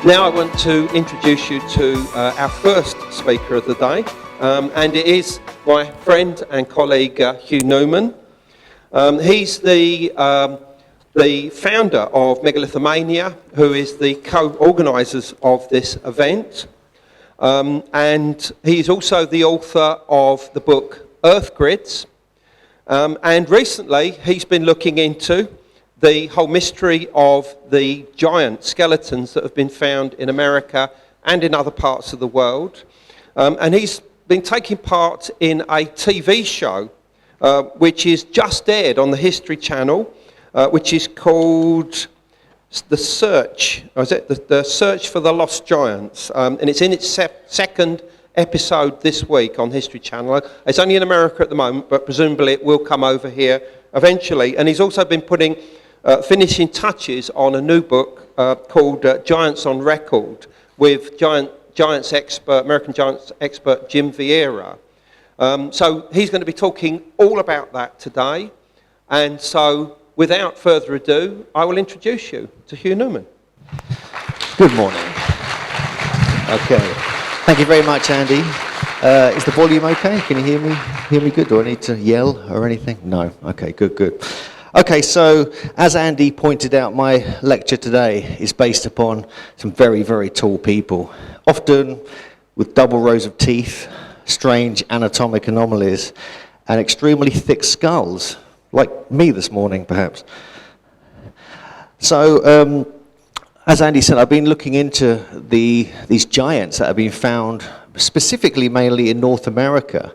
Now I want to introduce you to our first speaker of the day, and it is my friend and colleague Hugh Newman. He's the founder of Megalithomania, who is the co-organisers of this event, and he's also the author of the book Earth Grids, and recently he's been looking into the whole mystery of the giant skeletons that have been found in America and in other parts of the world. And he's been taking part in a TV show which is just aired on the History Channel, which is called The Search, or is it? The Search for the Lost Giants. And it's in its second episode this week on History Channel. It's only in America at the moment, but presumably it will come over here eventually. And he's also been putting finishing touches on a new book called Giants on Record with American Giants expert Jim Vieira. So he's going to be talking all about that today. And so without further ado, I will introduce you to Hugh Newman. Good morning. Okay. Thank you very much, Andy. Is the volume okay? Can you hear me? Hear me good? Do I need to yell or anything? No. Okay, good. Okay, so as Andy pointed out, my lecture today is based upon some very, very tall people, often with double rows of teeth, strange anatomic anomalies, and extremely thick skulls, like me this morning, perhaps. So, as Andy said, I've been looking into these giants that have been found specifically mainly in North America.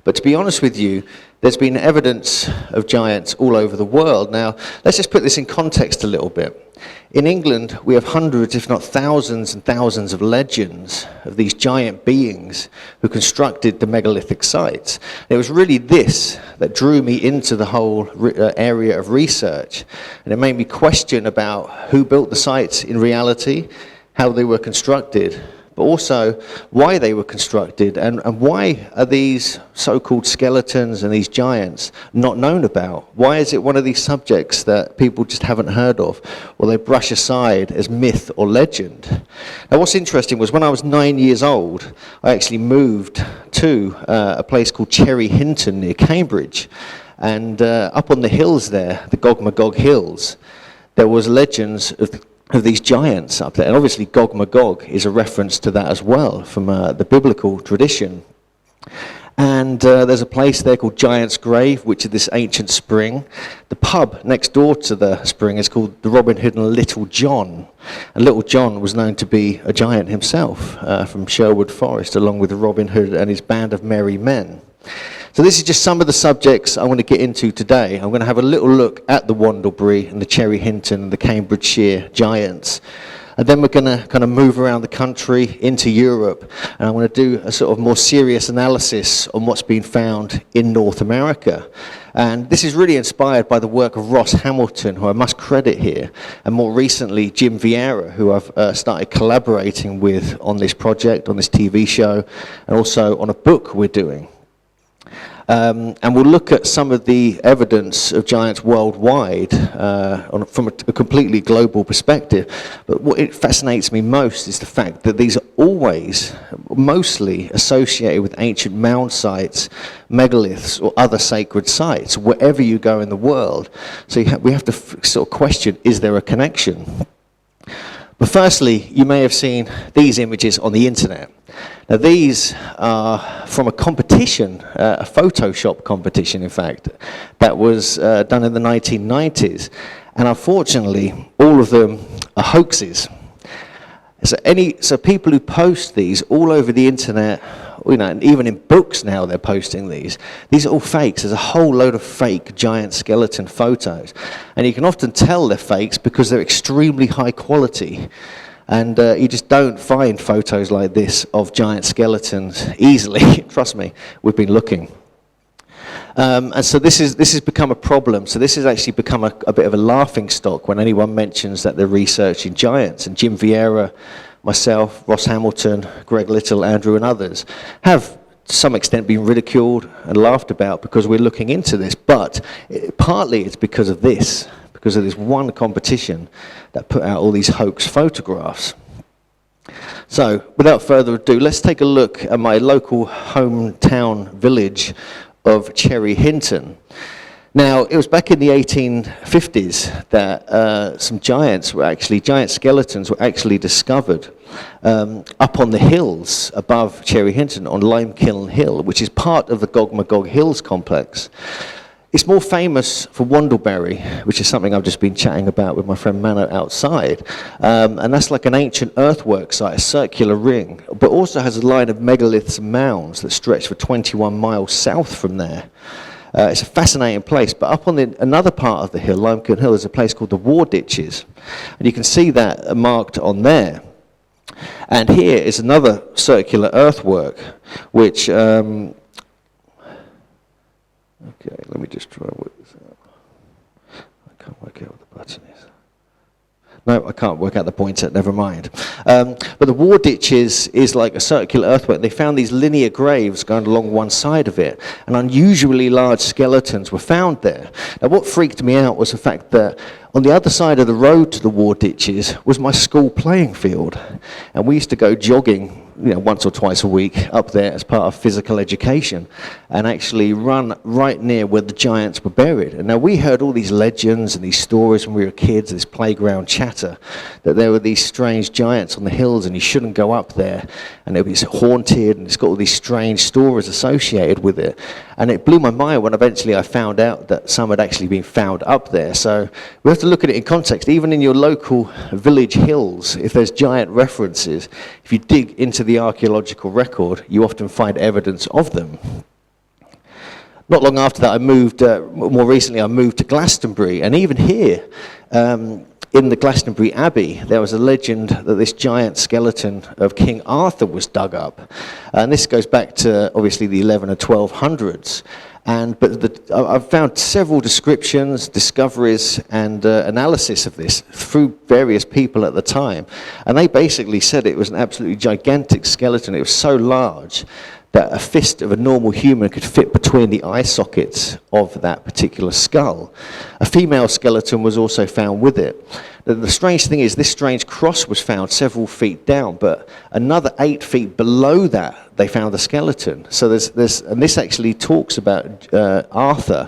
But to be honest with you, there's been evidence of giants all over the world. Now, let's just put this in context a little bit. In England, we have hundreds, if not thousands and thousands of legends of these giant beings who constructed the megalithic sites. And it was really this that drew me into the whole area of research. And it made me question about who built the sites in reality, how they were constructed, but also why they were constructed, and why are these so-called skeletons and these giants not known about? Why is it one of these subjects that people just haven't heard of, or they brush aside as myth or legend? Now, what's interesting was when I was 9 years old, I actually moved to a place called Cherry Hinton near Cambridge, and up on the hills there, the Gog Magog Hills, there was legends of these giants up there. And obviously Gog Magog is a reference to that as well from the biblical tradition. And there's a place there called Giant's Grave, which is this ancient spring. The pub next door to the spring is called the Robin Hood and Little John. And Little John was known to be a giant himself from Sherwood Forest, along with Robin Hood and his band of merry men. So this is just some of the subjects I want to get into today. I'm going to have a little look at the Wandlebury and the Cherry Hinton and the Cambridgeshire giants. And then we're going to kind of move around the country into Europe. And I want to do a sort of more serious analysis on what's been found in North America. And this is really inspired by the work of Ross Hamilton, who I must credit here, and more recently Jim Vieira, who I've started collaborating with on this project, on this TV show, and also on a book we're doing. And we'll look at some of the evidence of giants worldwide from a completely global perspective. But what it fascinates me most is the fact that these are always mostly associated with ancient mound sites, megaliths, or other sacred sites, wherever you go in the world. So we have to sort of question, is there a connection? But firstly, you may have seen these images on the internet. Now these are from a competition, a Photoshop competition in fact, that was done in the 1990s. And unfortunately, all of them are hoaxes. So people who post these all over the internet, you know, and even in books now they're posting these. These are all fakes. There's a whole load of fake giant skeleton photos. And you can often tell they're fakes because they're extremely high quality. And you just don't find photos like this of giant skeletons easily. Trust me, we've been looking. And so this has become a problem. So this has actually become a bit of a laughing stock when anyone mentions that they're researching giants. And Jim Vieira, myself, Ross Hamilton, Greg Little, Andrew and others have to some extent been ridiculed and laughed about because we're looking into this. But partly it's because of this one competition that put out all these hoax photographs. So, without further ado, let's take a look at my local hometown village of Cherry Hinton. Now, it was back in the 1850s that some giant skeletons were actually discovered up on the hills above Cherry Hinton on Limekiln Hill, which is part of the Gog Magog Hills complex. It's more famous for Wandlebury, which is something I've just been chatting about with my friend Mano outside. And that's like an ancient earthwork site, a circular ring, but also has a line of megaliths and mounds that stretch for 21 miles south from there. It's a fascinating place, but up on another part of the hill, Limekiln Hill, is a place called the War Ditches. And you can see that marked on there. And here is another circular earthwork, which... okay, let me just try and work this out. I can't work out what the button is. No, I can't work out the pointer, never mind. But the War Ditches is like a circular earthwork. They found these linear graves going along one side of it, and unusually large skeletons were found there. Now, what freaked me out was the fact that on the other side of the road to the War Ditches was my school playing field. And we used to go jogging, once or twice a week up there as part of physical education and actually run right near where the giants were buried. And now we heard all these legends and these stories when we were kids, this playground chatter, that there were these strange giants on the hills and you shouldn't go up there. And it was haunted and it's got all these strange stories associated with it. And it blew my mind when eventually I found out that some had actually been found up there. So we have to look at it in context. Even in your local village hills, if there's giant references, if you dig into the archaeological record, you often find evidence of them. Not long after that, I moved, more recently, I moved to Glastonbury. And even here, in the Glastonbury Abbey, there was a legend that this giant skeleton of King Arthur was dug up. And this goes back to, obviously, the 11 and 1200s. But I've found several descriptions, discoveries, and analysis of this through various people at the time. And they basically said it was an absolutely gigantic skeleton. It was so large that a fist of a normal human could fit between the eye sockets of that particular skull. A female skeleton was also found with it. The strange thing is this strange cross was found several feet down, but another 8 feet below that, they found the skeleton. So and this actually talks about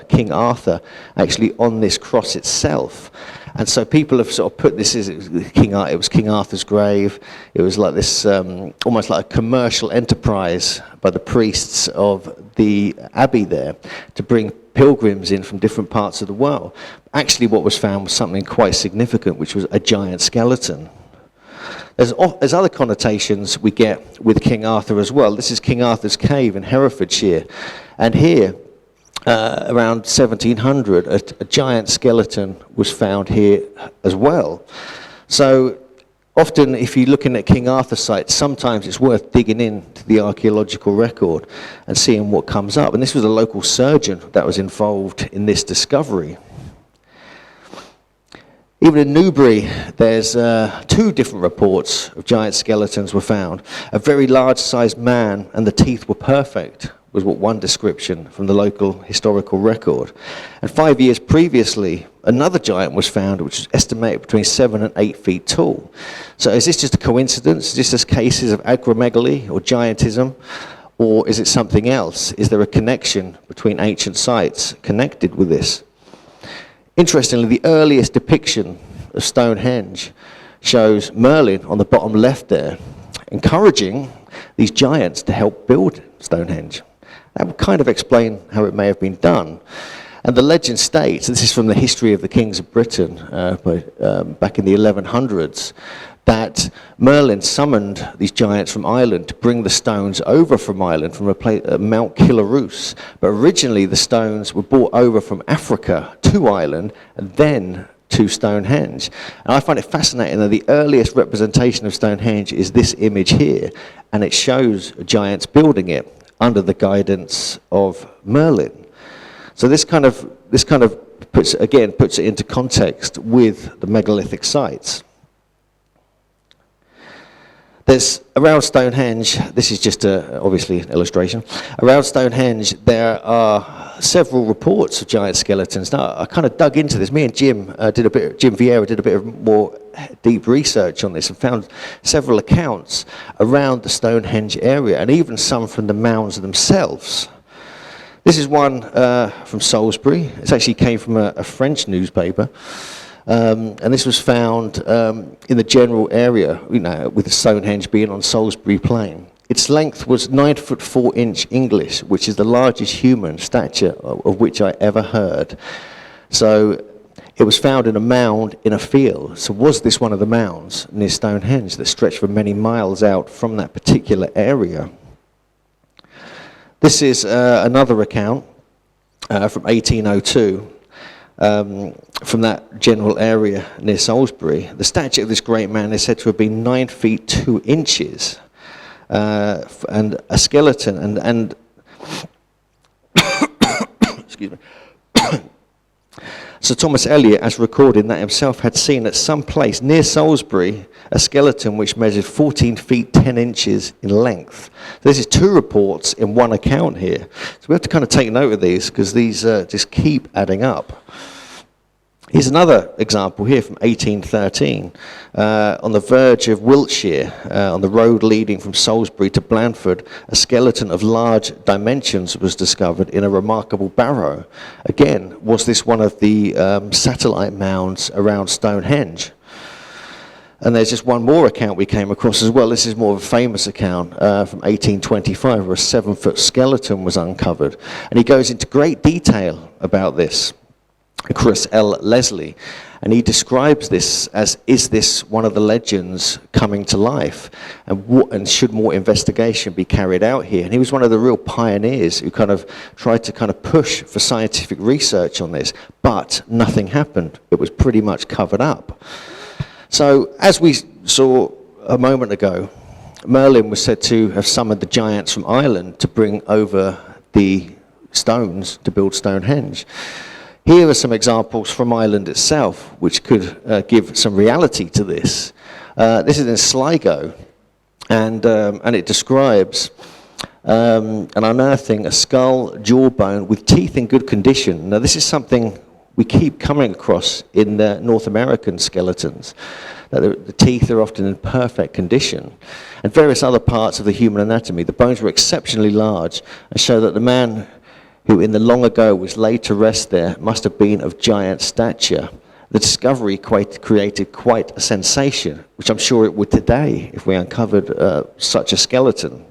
King Arthur, actually on this cross itself. And so people have sort of put this as it was King Arthur's grave. It was like this, almost like a commercial enterprise by the priests of the abbey there to bring pilgrims in from different parts of the world. Actually, what was found was something quite significant, which was a giant skeleton. There's other connotations we get with King Arthur as well. This is King Arthur's Cave in Herefordshire. And here, around 1700, a giant skeleton was found here as well. So often, if you're looking at King Arthur sites, sometimes it's worth digging into the archaeological record and seeing what comes up. And this was a local surgeon that was involved in this discovery. Even in Newbury, there's 2 different reports of giant skeletons were found. A very large-sized man, and the teeth were perfect, was what one description from the local historical record. And 5 years previously, another giant was found, which was estimated between 7 and 8 feet tall. So is this just a coincidence? Is this just cases of acromegaly or giantism? Or is it something else? Is there a connection between ancient sites connected with this? Interestingly, the earliest depiction of Stonehenge shows Merlin on the bottom left there, encouraging these giants to help build Stonehenge. That would kind of explain how it may have been done. And the legend states, this is from the History of the Kings of Britain, back in the 1100s, that Merlin summoned these giants from Ireland to bring the stones over from Ireland, from Mount Killarus. But originally the stones were brought over from Africa to Ireland and then to Stonehenge. And I find it fascinating that the earliest representation of Stonehenge is this image here, and it shows giants building it under the guidance of Merlin. So this kind of puts it into context with the megalithic sites. There's around Stonehenge, this is just obviously an illustration, around Stonehenge there are several reports of giant skeletons. Now, I kind of dug into this. Me and Jim Jim Vieira did a bit of more deep research on this and found several accounts around the Stonehenge area, and even some from the mounds themselves. This is one from Salisbury. It actually came from a French newspaper. And this was found in the general area, with the Stonehenge being on Salisbury Plain. Its length was 9 foot 4 inch English, which is the largest human stature of which I ever heard. So it was found in a mound in a field. So was this one of the mounds near Stonehenge that stretched for many miles out from that particular area? This is another account from 1802. From that general area near Salisbury. The stature of this great man is said to have been 9 feet 2 inches, and a skeleton, and excuse me. Sir Thomas Eliot, as recorded, that himself had seen at some place near Salisbury a skeleton which measured 14 feet 10 inches in length. This is 2 reports in one account here. So we have to kind of take note of these, because these just keep adding up. Here's another example here from 1813. On the verge of Wiltshire, on the road leading from Salisbury to Blandford, a skeleton of large dimensions was discovered in a remarkable barrow. Again, was this one of the satellite mounds around Stonehenge? And there's just one more account we came across as well. This is more of a famous account from 1825, where a 7-foot skeleton was uncovered. And he goes into great detail about this. Chris L. Leslie, and he describes this as, is this one of the legends coming to life, and should more investigation be carried out here? And he was one of the real pioneers who kind of tried to kind of push for scientific research on this, but nothing happened. It was pretty much covered up. So as we saw a moment ago, Merlin was said to have summoned the giants from Ireland to bring over the stones to build Stonehenge. Here are some examples from Ireland itself, which could give some reality to this. This is in Sligo, and it describes an unearthing a skull, jawbone with teeth in good condition. Now, this is something we keep coming across in the North American skeletons, that the teeth are often in perfect condition, and various other parts of the human anatomy. The bones were exceptionally large and show that the man who in the long ago was laid to rest there must have been of giant stature. The discovery created quite a sensation, which I'm sure it would today if we uncovered such a skeleton.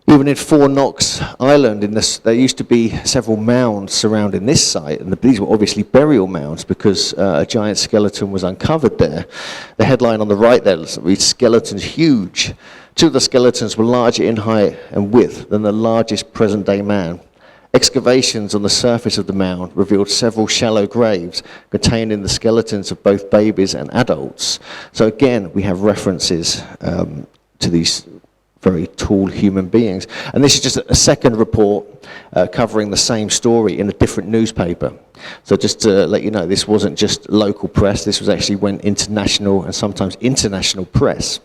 Even in Four Knocks Island, there used to be several mounds surrounding this site, and these were obviously burial mounds because a giant skeleton was uncovered there. The headline on the right there reads, "Skeletons huge." 2 of the skeletons were larger in height and width than the largest present-day man. Excavations on the surface of the mound revealed several shallow graves containing the skeletons of both babies and adults. So again, we have references to these very tall human beings. And this is just a second report covering the same story in a different newspaper. So just to let you know, this wasn't just local press, this was actually went international and sometimes international press.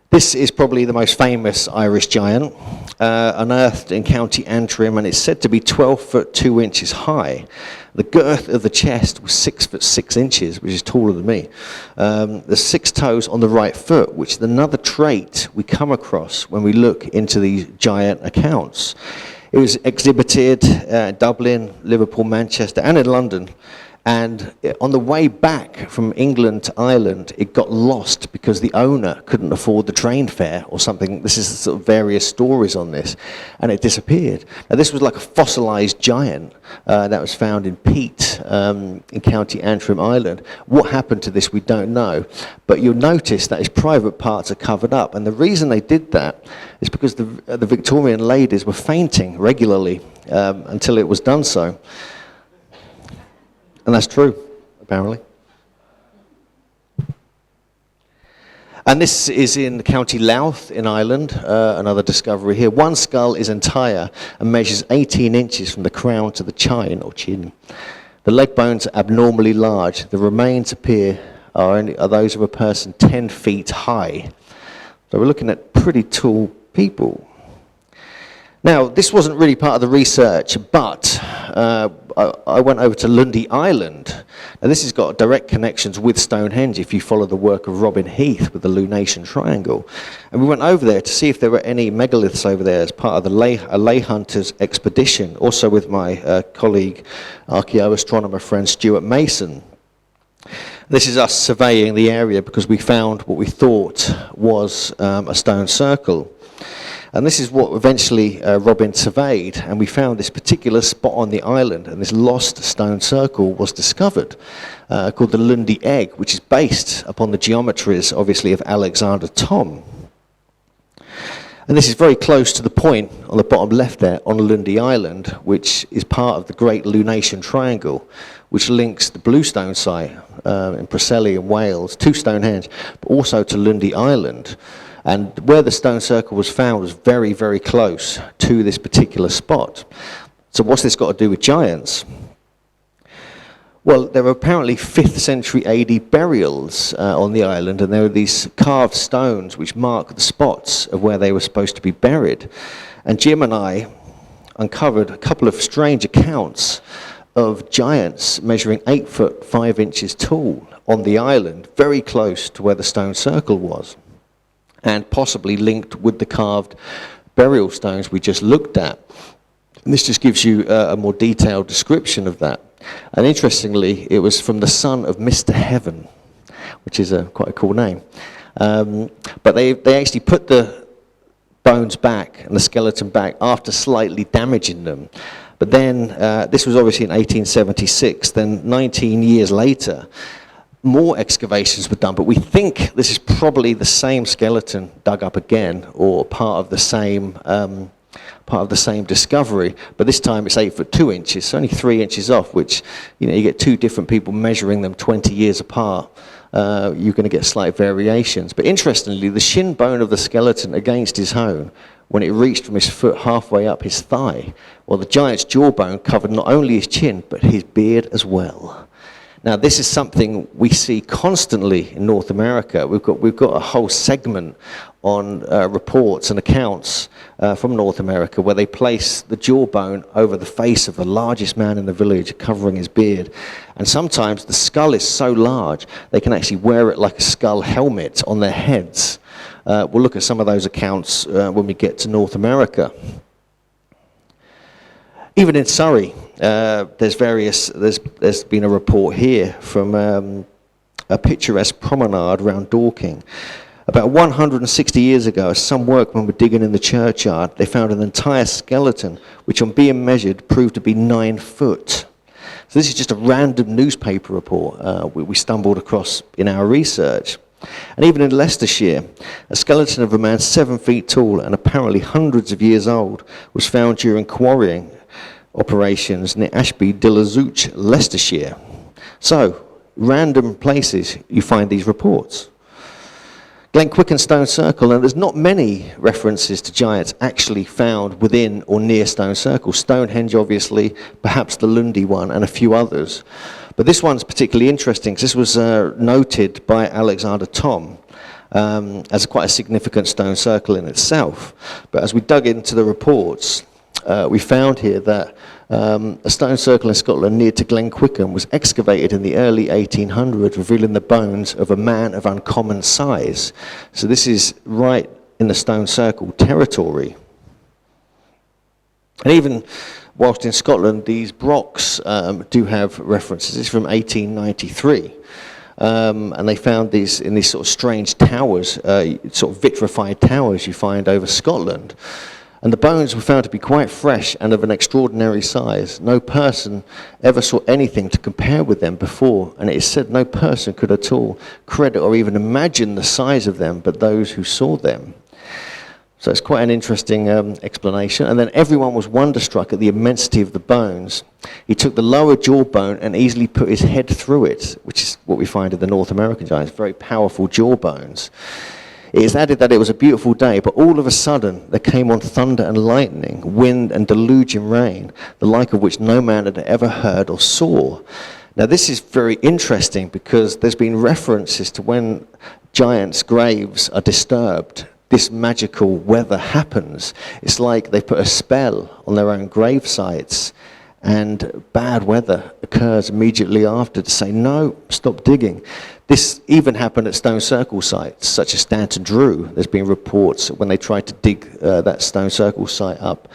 This is probably the most famous Irish giant, unearthed in County Antrim, and it's said to be 12 foot 2 inches high. The girth of the chest was 6 foot 6 inches, which is taller than me. The 6 toes on the right foot, which is another trait we come across when we look into these giant accounts. It was exhibited in Dublin, Liverpool, Manchester, and in London. And on the way back from England to Ireland, it got lost because the owner couldn't afford the train fare or something. This is sort of various stories on this. And it disappeared. Now, this was like a fossilized giant that was found in Peat in County Antrim, Ireland. What happened to this, we don't know. But you'll notice that his private parts are covered up. And the reason they did that is because the Victorian ladies were fainting regularly until it was done so. And that's true, apparently. And this is in County Louth in Ireland, another discovery here. One skull is entire and measures 18 inches from the crown to the chine or chin. The leg bones are abnormally large. The remains are those of a person 10 feet high. So we're looking at pretty tall people. Now, this wasn't really part of the research, but I went over to Lundy Island. Now, this has got direct connections with Stonehenge if you follow the work of Robin Heath with the Lunation Triangle. And we went over there to see if there were any megaliths over there as part of a lay hunters expedition, also with my colleague, archaeoastronomer friend Stuart Mason. This is us surveying the area because we found what we thought was a stone circle. And this is what eventually Robin surveyed, and we found this particular spot on the island, and this lost stone circle was discovered, called the Lundy Egg, which is based upon the geometries, obviously, of Alexander Thom. And this is very close to the point on the bottom left there on Lundy Island, which is part of the Great Lunation Triangle, which links the Bluestone site in Preseli in Wales to Stonehenge, but also to Lundy Island. And where the stone circle was found was very, very close to this particular spot. So what's this got to do with giants? Well, there are apparently 5th century AD burials on the island, and there are these carved stones which mark the spots of where they were supposed to be buried. And Jim and I uncovered a couple of strange accounts of giants measuring 8 foot 5 inches tall on the island, very close to where the stone circle was, and possibly linked with the carved burial stones we just looked at. And this just gives you a more detailed description of that. And interestingly, it was from the son of Mr. Heaven, which is quite a cool name. But they actually put the bones back and the skeleton back after slightly damaging them. But then, this was obviously in 1876, then 19 years later, more excavations were done, but we think this is probably the same skeleton dug up again, or part of the same discovery. But this time it's 8 foot 2 inches, so only 3 inches off, which, you know, you get two different people measuring them 20 years apart. You're going to get slight variations. But interestingly, the shin bone of the skeleton against his hone, when it reached from his foot halfway up his thigh, well, the giant's jawbone covered not only his chin, but his beard as well. Now, this is something we see constantly in North America. We've got a whole segment on reports and accounts from North America where they place the jawbone over the face of the largest man in the village, covering his beard. And sometimes the skull is so large, they can actually wear it like a skull helmet on their heads. We'll look at some of those accounts when we get to North America. Even in Surrey, there's been a report here from a picturesque promenade around Dorking. About 160 years ago, as some workmen were digging in the churchyard, they found an entire skeleton, which on being measured proved to be 9 foot. So this is just a random newspaper report we stumbled across in our research. And even in Leicestershire, a skeleton of a man 7 feet tall and apparently hundreds of years old was found during quarrying operations near Ashby de la Zouch, Leicestershire. So, random places you find these reports. GLENQUICKEN Stone Circle, and there's not many references to giants actually found within or near Stone Circle. Stonehenge, obviously, perhaps the Lundy one, and a few others. But this one's particularly interesting because this was noted by Alexander Thom as quite a significant stone circle in itself. But as we dug into the reports, we found here that a stone circle in Scotland near to GLENQUICKEN was excavated in the early 1800s, revealing the bones of a man of uncommon size. So this is right in the stone circle territory. And even whilst in Scotland, these brocks do have references. This is from 1893. And they found these in these sort of strange towers, sort of vitrified towers you find over Scotland. And the bones were found to be quite fresh and of an extraordinary size. No person ever saw anything to compare with them before, and it is said no person could at all credit or even imagine the size of them but those who saw them. So it's quite an interesting explanation. And then everyone was wonderstruck at the immensity of the bones. He took the lower jawbone and easily put his head through it, which is what we find in the North American giants, very powerful jawbones. It is added that it was a beautiful day, but all of a sudden there came on thunder and lightning, wind and deluging rain, the like of which no man had ever heard or saw. Now this is very interesting because there's been references to when giants' graves are disturbed this magical weather happens. It's like they put a spell on their own grave sites, and bad weather occurs immediately after to say, no, stop digging. This even happened at stone circle sites, such as Stanton Drew. There's been reports when they tried to dig that stone circle site up,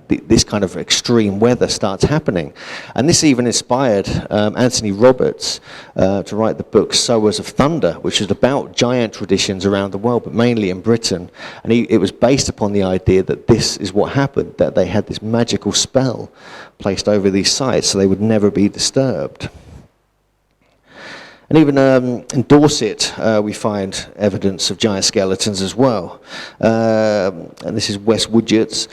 this kind of extreme weather starts happening. And this even inspired Anthony Roberts to write the book Sowers of Thunder, which is about giant traditions around the world, but mainly in Britain. And it was based upon the idea that this is what happened, that they had this magical spell placed over these sites so they would never be disturbed. And even in Dorset, we find evidence of giant skeletons as well. And this is West Woodyates.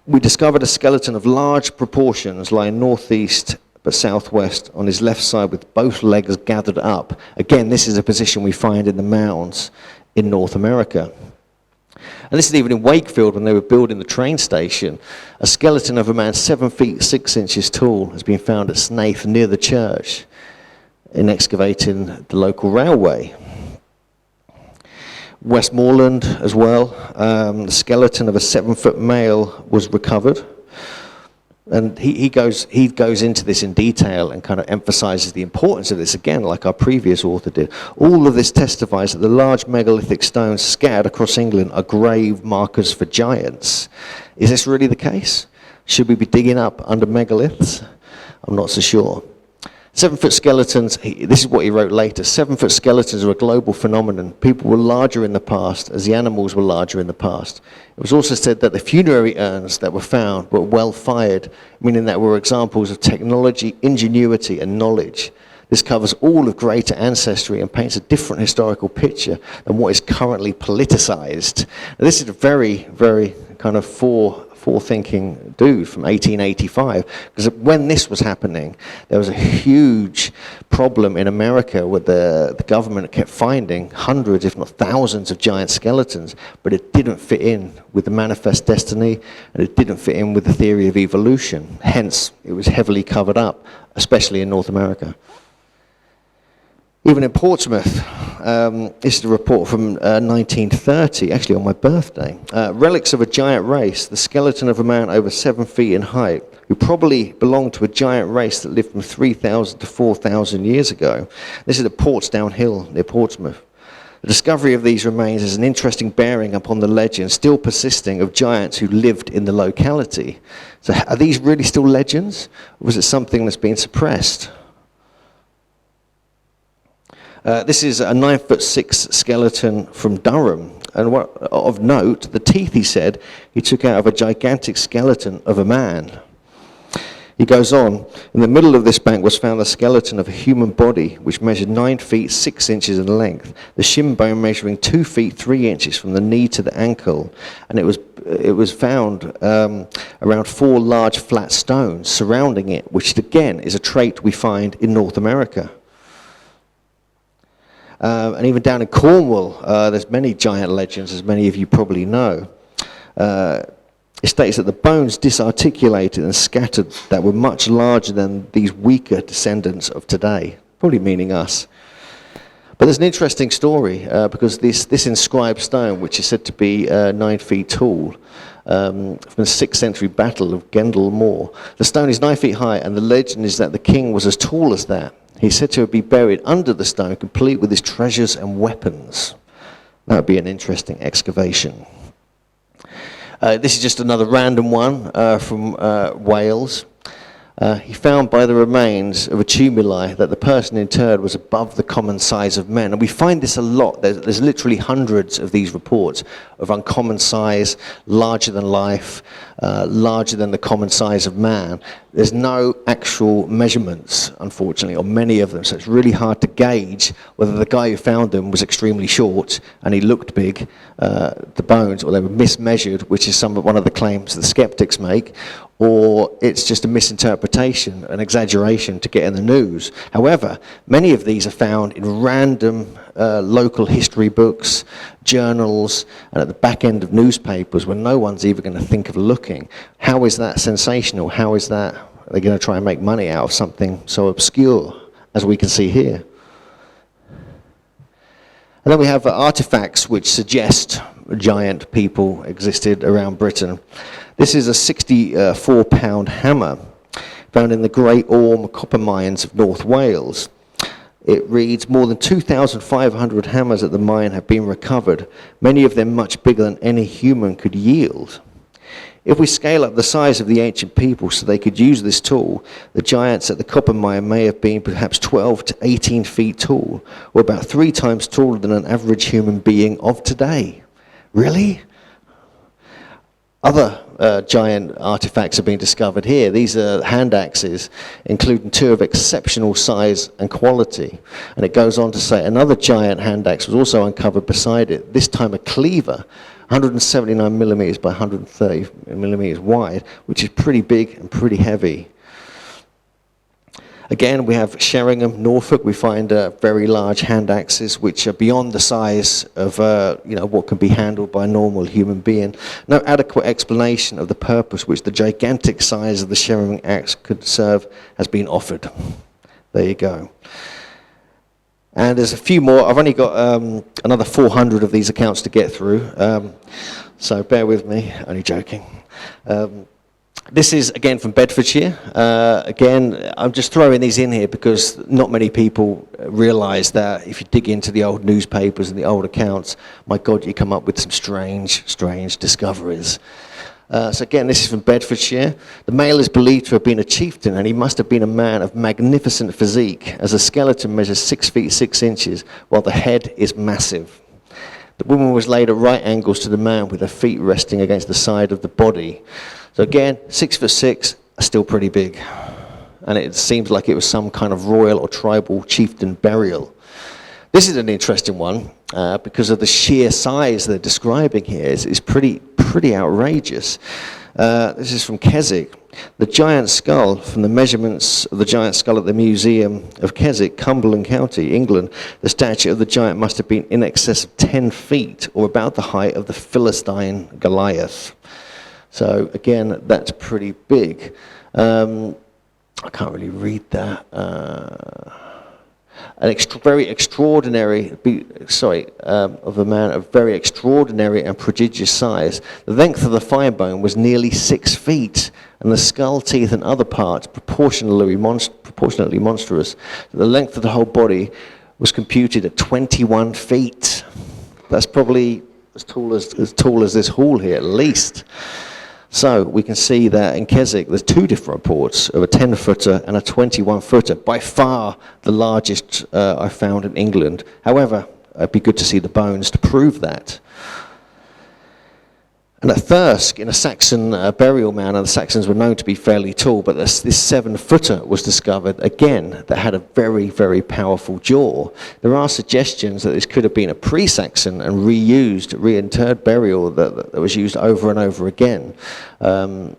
We discovered a skeleton of large proportions lying northeast but southwest on his left side with both legs gathered up. Again, this is a position we find in the mounds in North America. And this is even in Wakefield when they were building the train station. A skeleton of a man 7 feet 6 inches tall has been found at Snaith near the church in excavating the local railway. Westmorland as well, the skeleton of a 7-foot male was recovered. And he goes into this in detail and kind of emphasizes the importance of this again, like our previous author did. All of this testifies that the large megalithic stones scattered across England are grave markers for giants. Is this really the case? Should we be digging up under megaliths? I'm not so sure. 7-foot skeletons, this is what he wrote later, 7-foot skeletons are a global phenomenon. People were larger in the past as the animals were larger in the past. It was also said that the funerary urns that were found were well fired, meaning that were examples of technology, ingenuity and knowledge. This covers all of greater ancestry and paints a different historical picture than what is currently politicized. Now, this is a very, very kind of forethinking dude from 1885, because when this was happening, there was a huge problem in America where the government kept finding hundreds, if not thousands, of giant skeletons, but it didn't fit in with the manifest destiny, and it didn't fit in with the theory of evolution. Hence, it was heavily covered up, especially in North America. Even in Portsmouth, this is a report from 1930, actually on my birthday. Relics of a giant race, the skeleton of a man over 7 feet in height, who probably belonged to a giant race that lived from 3,000 to 4,000 years ago. This is at Portsdown Hill near Portsmouth. The discovery of these remains is an interesting bearing upon the legend still persisting of giants who lived in the locality. So are these really still legends, or was it something that's been suppressed? This is a 9'6" skeleton from Durham, and what of note, the teeth, he said, he took out of a gigantic skeleton of a man. He goes on, in the middle of this bank was found the skeleton of a human body which measured 9 feet 6 inches in length, the shin bone measuring 2 feet 3 inches from the knee to the ankle, and it was found around 4 large flat stones surrounding it, which again is a trait we find in North America. And even down in Cornwall, there's many giant legends, as many of you probably know. It states that the bones disarticulated and scattered that were much larger than these weaker descendants of today, probably meaning us. But there's an interesting story, because this inscribed stone, which is said to be 9 feet tall, from the 6th century battle of Gendal Moor, the stone is 9 feet high, and the legend is that the king was as tall as that. He's said to be buried under the stone, complete with his treasures and weapons. That would be an interesting excavation. This is just another random one from Wales. He found by the remains of a tumuli that the person interred was above the common size of men. And we find this a lot. There's literally hundreds of these reports of uncommon size, larger than life, larger than the common size of man. There's no actual measurements, unfortunately, on many of them. So it's really hard to gauge whether the guy who found them was extremely short and he looked big, the bones, or they were mismeasured, which is one of the claims the skeptics make, or it's just a misinterpretation, an exaggeration to get in the news. However, many of these are found in random local history books, journals, and at the back end of newspapers when no one's even going to think of looking. How is that sensational? How is that they're going to try and make money out of something so obscure as we can see here? And then we have artifacts which suggest giant people existed around Britain. This is a 64-pound hammer found in the Great Orme copper mines of North Wales. It reads, more than 2,500 hammers at the mine have been recovered, many of them much bigger than any human could yield. If we scale up the size of the ancient people so they could use this tool, the giants at the copper mine may have been perhaps 12 to 18 feet tall, or about 3 times taller than an average human being of today. Really? Other giant artifacts have been discovered here. These are hand axes, including 2 of exceptional size and quality. And it goes on to say another giant hand axe was also uncovered beside it, this time a cleaver, 179 millimeters by 130 millimeters wide, which is pretty big and pretty heavy. Again, we have Sheringham, Norfolk. We find very large hand axes, which are beyond the size of what can be handled by a normal human being. No adequate explanation of the purpose which the gigantic size of the Sheringham axe could serve has been offered. There you go. And there's a few more. I've only got another 400 of these accounts to get through, so bear with me. Only joking. This is, again, from Bedfordshire. Again, I'm just throwing these in here because not many people realise that if you dig into the old newspapers and the old accounts, my God, you come up with some strange, strange discoveries. So again, this is from Bedfordshire. The male is believed to have been a chieftain, and he must have been a man of magnificent physique, as the skeleton measures 6 feet 6 inches, while the head is massive. The woman was laid at right angles to the man, with her feet resting against the side of the body. So again, 6 foot 6, still pretty big. And it seems like it was some kind of royal or tribal chieftain burial. This is an interesting one because of the sheer size they're describing here. It's pretty outrageous. This is from Keswick. The giant skull, from the measurements of the giant skull at the Museum of Keswick, Cumberland County, England, the stature of the giant must have been in excess of 10 feet, or about the height of the Philistine Goliath. So again, that's pretty big. I can't really read that. Very extraordinary, of a man of very extraordinary and prodigious size. The length of the thigh bone was nearly 6 feet, and the skull, teeth, and other parts proportionately monstrous. The length of the whole body was computed at 21 feet. That's probably as tall as this hall here, at least. So we can see that in Keswick, there's 2 different reports of a 10-footer and a 21-footer, by far the largest I found in England. However, it'd be good to see the bones to prove that. And at Thirsk, in a Saxon burial mound, and the Saxons were known to be fairly tall, but this 7-footer was discovered, again, that had a very, very powerful jaw. There are suggestions that this could have been a pre-Saxon and reinterred burial that was used over and over again,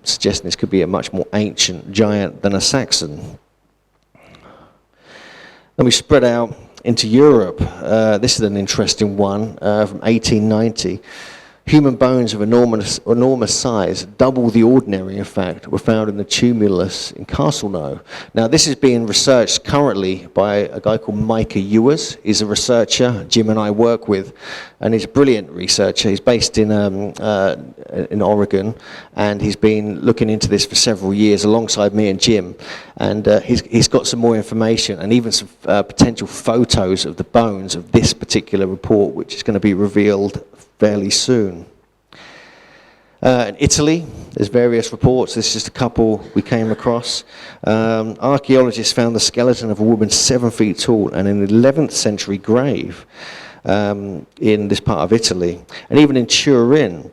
suggesting this could be a much more ancient giant than a Saxon. Then we spread out into Europe. This is an interesting one from 1890. Human bones of enormous size, double the ordinary in fact, were found in the tumulus in Castleknoe. Now this is being researched currently by a guy called Micah Ewers. He's a researcher Jim and I work with, and he's a brilliant researcher. He's based in Oregon, and he's been looking into this for several years alongside me and Jim. And he's got some more information and even some potential photos of the bones of this particular report, which is going to be revealed fairly soon. In Italy, there's various reports. This is just a couple we came across. Archaeologists found the skeleton of a woman 7 feet tall and an 11th century grave in this part of Italy. And even in Turin,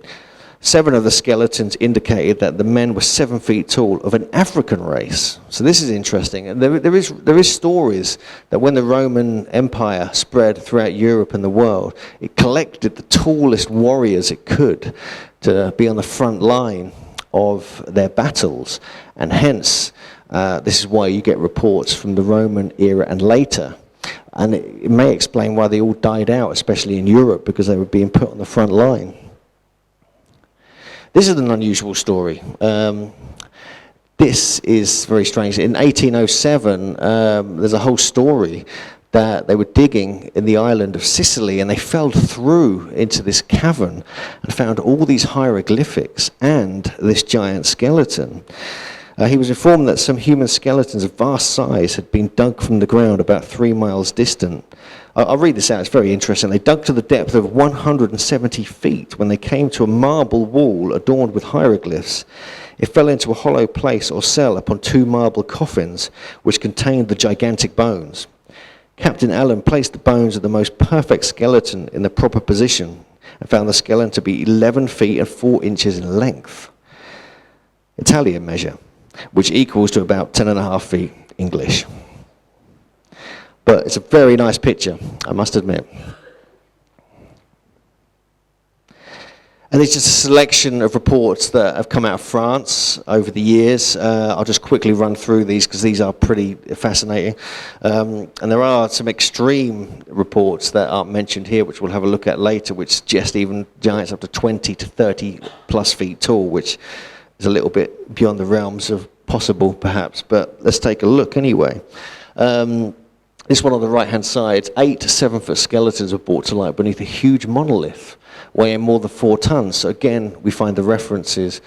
7 of the skeletons indicated that the men were 7 feet tall, of an African race. So this is interesting. And there is stories that when the Roman Empire spread throughout Europe and the world, it collected the tallest warriors it could to be on the front line of their battles. And hence, this is why you get reports from the Roman era and later. And it may explain why they all died out, especially in Europe, because they were being put on the front line. This is an unusual story. This is very strange. In 1807, there's a whole story that they were digging in the island of Sicily, and they fell through into this cavern and found all these hieroglyphics and this giant skeleton. He was informed that some human skeletons of vast size had been dug from the ground about 3 miles distant. I'll read this out, it's very interesting. They dug to the depth of 170 feet. When they came to a marble wall adorned with hieroglyphs, it fell into a hollow place or cell upon 2 marble coffins, which contained the gigantic bones. Captain Allen placed the bones of the most perfect skeleton in the proper position and found the skeleton to be 11 feet and 4 inches in length. Italian measure, which equals to about 10.5 feet English. But it's a very nice picture, I must admit. And it's just a selection of reports that have come out of France over the years. I'll just quickly run through these because these are pretty fascinating. And there are some extreme reports that aren't mentioned here, which we'll have a look at later, which suggest even giants up to 20 to 30 plus feet tall, which is a little bit beyond the realms of possible, perhaps. But let's take a look anyway. This one on the right-hand side, 8 to 7-foot skeletons were brought to light beneath a huge monolith weighing more than 4 tons. So again, we find the references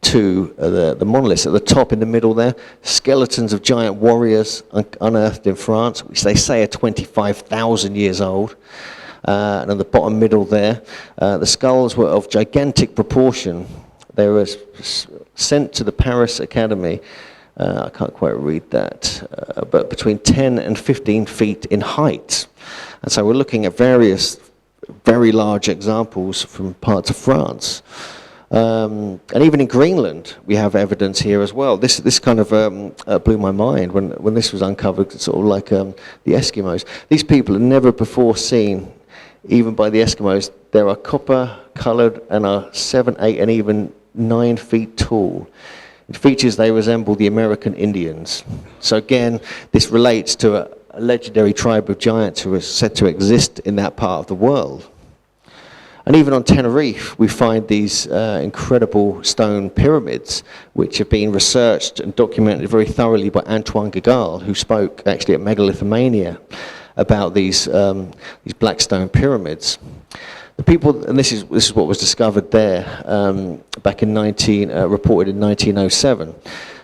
to the monoliths at the top in the middle there. Skeletons of giant warriors unearthed in France, which they say are 25,000 years old. And at the bottom middle there, the skulls were of gigantic proportion. They were sent to the Paris Academy. I can't quite read that, but between 10 and 15 feet in height. And so we're looking at various very large examples from parts of France. And even in Greenland, we have evidence here as well. This kind of blew my mind when this was uncovered, sort of like the Eskimos. These people are never before seen, even by the Eskimos. They are copper-coloured and are 7, 8, and even 9 feet tall. In features, they resemble the American Indians. So again, this relates to a legendary tribe of giants who are said to exist in that part of the world. And even on Tenerife, we find these incredible stone pyramids, which have been researched and documented very thoroughly by Antoine Gagal, who spoke actually at Megalithomania about these black stone pyramids. The people, and this is what was discovered there back in reported in 1907.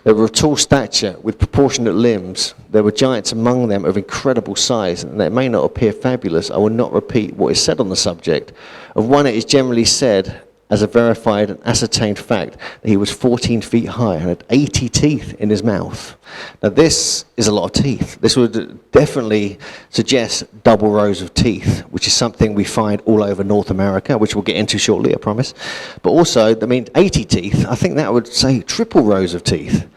They were of tall stature with proportionate limbs. There were giants among them of incredible size, and they may not appear fabulous. I will not repeat what is said on the subject. Of one, it is generally said, as a verified and ascertained fact, that he was 14 feet high and had 80 teeth in his mouth. Now this is a lot of teeth. This would definitely suggest double rows of teeth, which is something we find all over North America, which we'll get into shortly, I promise. But also, I mean, 80 teeth, I think that would say triple rows of teeth,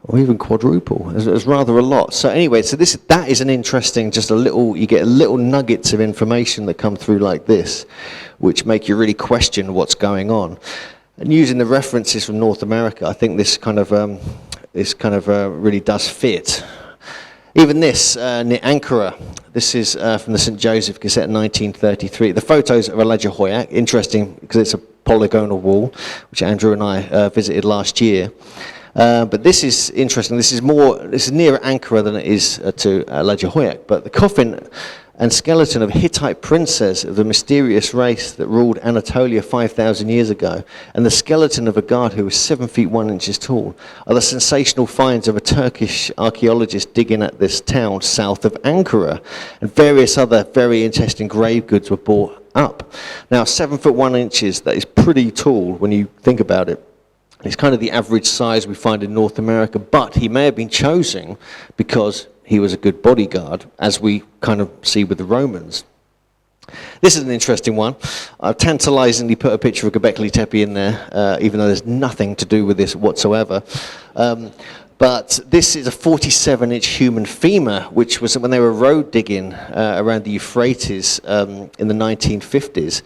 or even quadruple. It's rather a lot. So anyway, so that is an interesting, you get little nuggets of information that come through like this, which make you really question what's going on. And using the references from North America, I think this kind of really does fit. Even this, near Ankara, this is from the St. Joseph Gazette 1933. The photos of Elijah Hoyak, interesting because it's a polygonal wall, which Andrew and I visited last year. But this is interesting. This is nearer Ankara than it is to Elijah Hoyak. But the coffin and skeleton of a Hittite princess of the mysterious race that ruled Anatolia 5,000 years ago, and the skeleton of a guard who was 7 feet 1 inches tall, are the sensational finds of a Turkish archaeologist digging at this town south of Ankara. And various other very interesting grave goods were brought up. Now, 7 foot 1 inches, that is pretty tall when you think about it. It's kind of the average size we find in North America, but he may have been chosen because he was a good bodyguard, as we kind of see with the Romans. This is an interesting one. I've tantalizingly put a picture of Göbekli Tepe in there, even though there's nothing to do with this whatsoever. But this is a 47-inch human femur, which was when they were road digging around the Euphrates in the 1950s.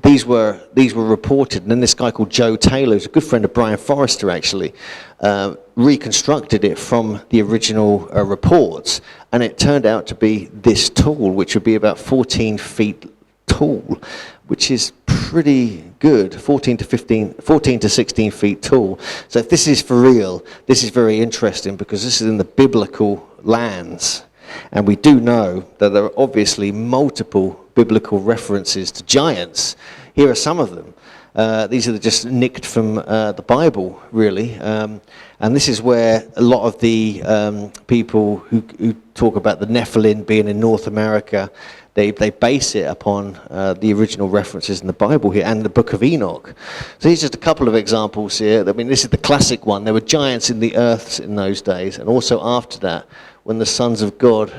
These were reported, and then this guy called Joe Taylor, who's a good friend of Brian Forrester actually, reconstructed it from the original reports, and it turned out to be this tall, which would be about 14 feet tall, which is pretty good, 14 to 16 feet tall. So if this is for real, this is very interesting because this is in the biblical lands. And we do know that there are obviously multiple biblical references to giants. Here are some of them. These are just nicked from the Bible, really. And this is where a lot of the people who talk about the Nephilim being in North America, they base it upon the original references in the Bible here and the Book of Enoch. So here's just a couple of examples here. I mean, this is the classic one. There were giants in the earths in those days, and also after that, when the sons of God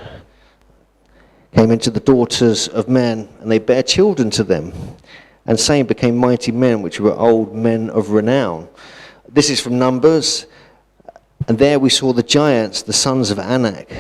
came into the daughters of men, and they bare children to them. And same became mighty men, which were old men of renown. This is from Numbers. And there we saw the giants, the sons of Anak,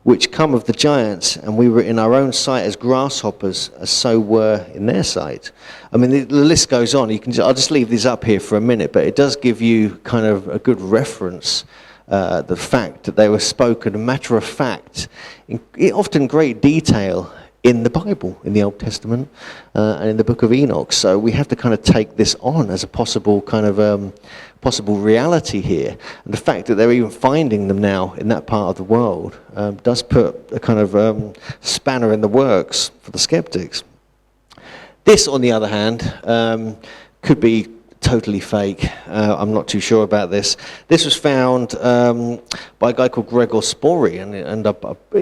which come of the giants, and we were in our own sight as grasshoppers, as so were in their sight. I mean, the list goes on. I'll just leave these up here for a minute, but it does give you kind of a good reference, the fact that they were spoken, a matter of fact, in often great detail, in the Bible, in the Old Testament, and in the Book of Enoch. So we have to kind of take this on as a possible kind of possible reality here. And the fact that they're even finding them now in that part of the world does put a kind of spanner in the works for the skeptics. This, on the other hand, could be totally fake. I'm not too sure about this. This was found by a guy called Gregor Spory, and I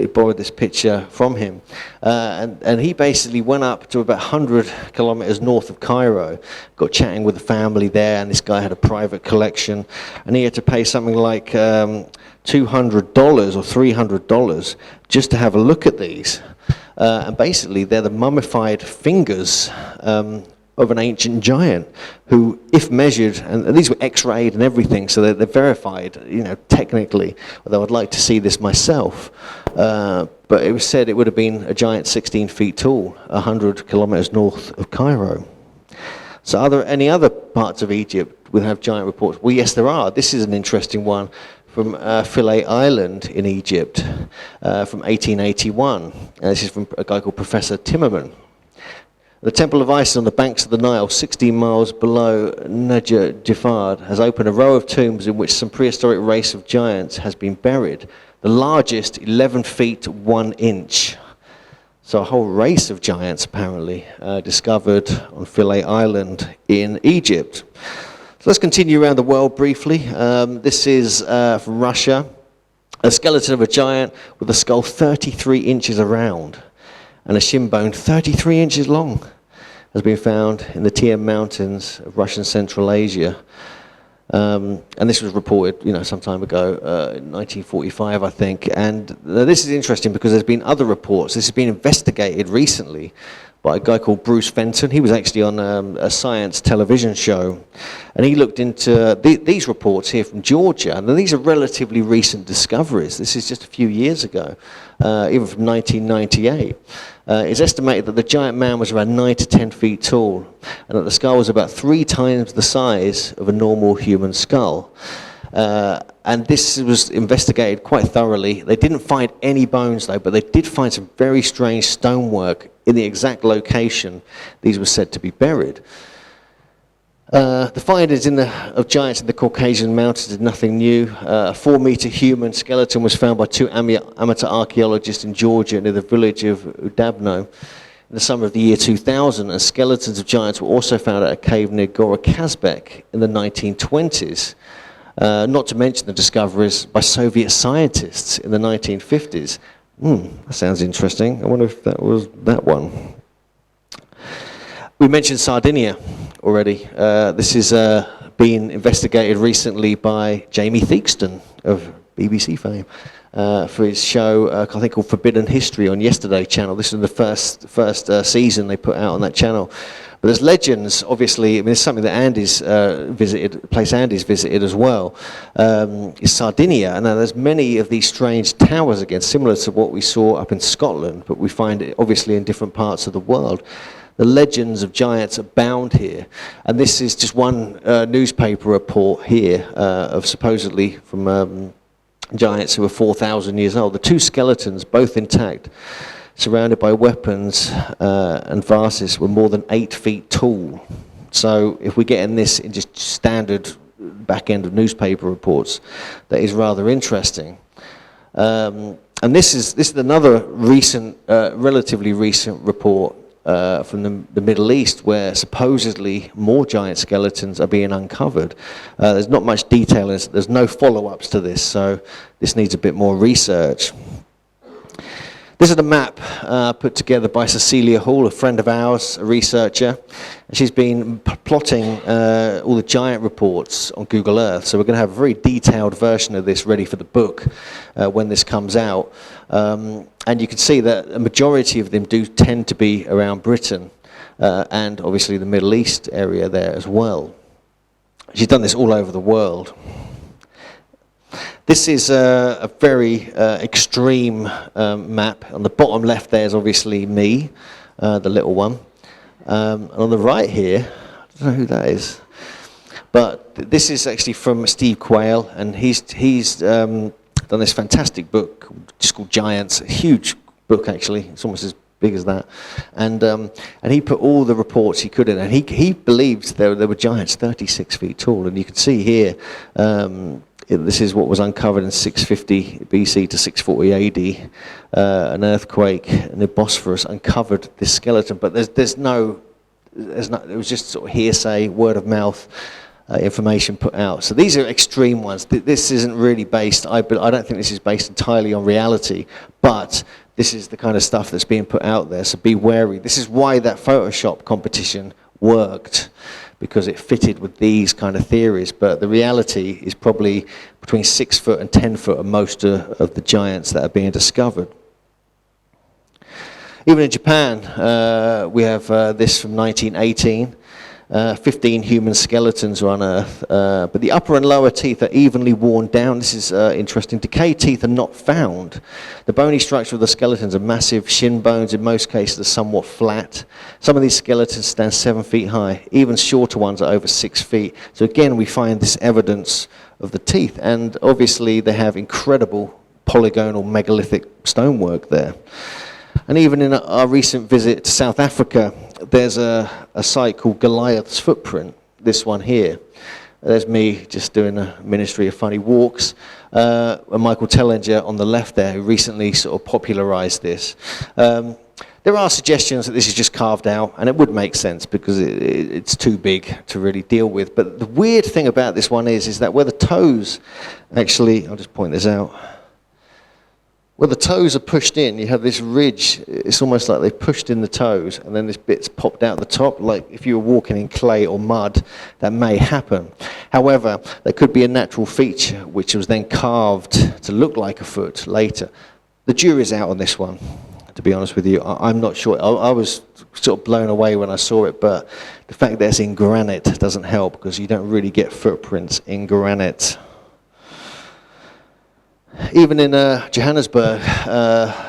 borrowed this picture from him. And he basically went up to about 100 kilometers north of Cairo, got chatting with the family there, and this guy had a private collection, and he had to pay something like $200 or $300 just to have a look at these. And basically, they're the mummified fingers of an ancient giant who, if measured, and these were x-rayed and everything, so they're verified, technically, although I'd like to see this myself. But it was said it would have been a giant 16 feet tall, 100 kilometers north of Cairo. So are there any other parts of Egypt that have giant reports? Well, yes, there are. This is an interesting one from Philae Island in Egypt from 1881. And this is from a guy called Professor Timmerman. The Temple of Isis on the banks of the Nile, 16 miles below Najd Jafad, has opened a row of tombs in which some prehistoric race of giants has been buried. The largest, 11 feet 1 inch. So a whole race of giants, apparently, discovered on Philae Island in Egypt. So let's continue around the world briefly. This is from Russia. A skeleton of a giant with a skull 33 inches around and a shin bone 33 inches long has been found in the Tian Mountains of Russian Central Asia. And this was reported, some time ago, in 1945, I think. And this is interesting because there's been other reports. This has been investigated recently by a guy called Bruce Fenton. He was actually on a science television show. And he looked into these reports here from Georgia. And these are relatively recent discoveries. This is just a few years ago, even from 1998. It's estimated that the giant man was around 9 to 10 feet tall, and that the skull was about 3 times the size of a normal human skull. And this was investigated quite thoroughly. They didn't find any bones, though, but they did find some very strange stonework in the exact location these were said to be buried. The findings of giants in the Caucasian Mountains is nothing new. A 4-meter human skeleton was found by 2 amateur archaeologists in Georgia near the village of Udabno in the summer of the year 2000, and skeletons of giants were also found at a cave near Gora Kazbek in the 1920s. Not to mention the discoveries by Soviet scientists in the 1950s. That sounds interesting. I wonder if that was that one. We mentioned Sardinia already. This is being investigated recently by Jamie Theakston of BBC fame for his show, I think called Forbidden History on Yesterday channel. This is the first season they put out on that channel. But there's legends, obviously. I mean, it's something that Andy's visited, a place Andy's visited as well, is Sardinia. And now there's many of these strange towers again, similar to what we saw up in Scotland, but we find it obviously in different parts of the world. The legends of giants abound here. And this is just one newspaper report here of supposedly from giants who are 4,000 years old. The 2 skeletons, both intact, surrounded by weapons and vases, were more than 8 feet tall. So if we're getting this in just standard back end of newspaper reports, that is rather interesting. And this is another recent, relatively recent report from the Middle East, where supposedly more giant skeletons are being uncovered. There's not much detail, there's no follow-ups to this, so this needs a bit more research. This is a map put together by Cecilia Hall, a friend of ours, a researcher. And she's been plotting all the giant reports on Google Earth. So we're going to have a very detailed version of this ready for the book when this comes out. And you can see that a majority of them do tend to be around Britain and obviously the Middle East area there as well. She's done this all over the world. This is a very extreme map. On the bottom left there is obviously me, the little one. And on the right here, I don't know who that is, but this is actually from Steve Quayle, and he's done this fantastic book just called Giants, a huge book actually, it's almost as big as that. And he put all the reports he could in, and he believed there were giants 36 feet tall, and you can see here, this is what was uncovered in 650 BC to 640 AD. An earthquake in the Bosphorus uncovered this skeleton, but there's no, it was just sort of hearsay, word of mouth information put out. So these are extreme ones. This isn't really based, I don't think this is based entirely on reality, but this is the kind of stuff that's being put out there, so be wary. This is why that Photoshop competition worked, because it fitted with these kind of theories, but the reality is probably between 6 foot and 10 foot of most of the giants that are being discovered. Even in Japan, we have this from 1918. 15 human skeletons are unearthed, but the upper and lower teeth are evenly worn down. This is interesting. Decayed teeth are not found. The bony structure of the skeletons are massive. Shin bones, in most cases, are somewhat flat. Some of these skeletons stand 7 feet high. Even shorter ones are over 6 feet. So again, we find this evidence of the teeth, and obviously they have incredible polygonal megalithic stonework there. And even in our recent visit to South Africa, there's a site called Goliath's Footprint, this one here. There's me just doing a ministry of funny walks. And Michael Tellinger on the left there, who recently sort of popularized this. There are suggestions that this is just carved out, and it would make sense because it's too big to really deal with. But the weird thing about this one is that where the toes, actually, I'll just point this out. Where the toes are pushed in, you have this ridge. It's almost like they've pushed in the toes, and then this bit's popped out the top. Like if you were walking in clay or mud, that may happen. However, there could be a natural feature which was then carved to look like a foot later. The jury's out on this one, to be honest with you. I'm not sure. I was sort of blown away when I saw it, but the fact that it's in granite doesn't help, because you don't really get footprints in granite. Even in Johannesburg,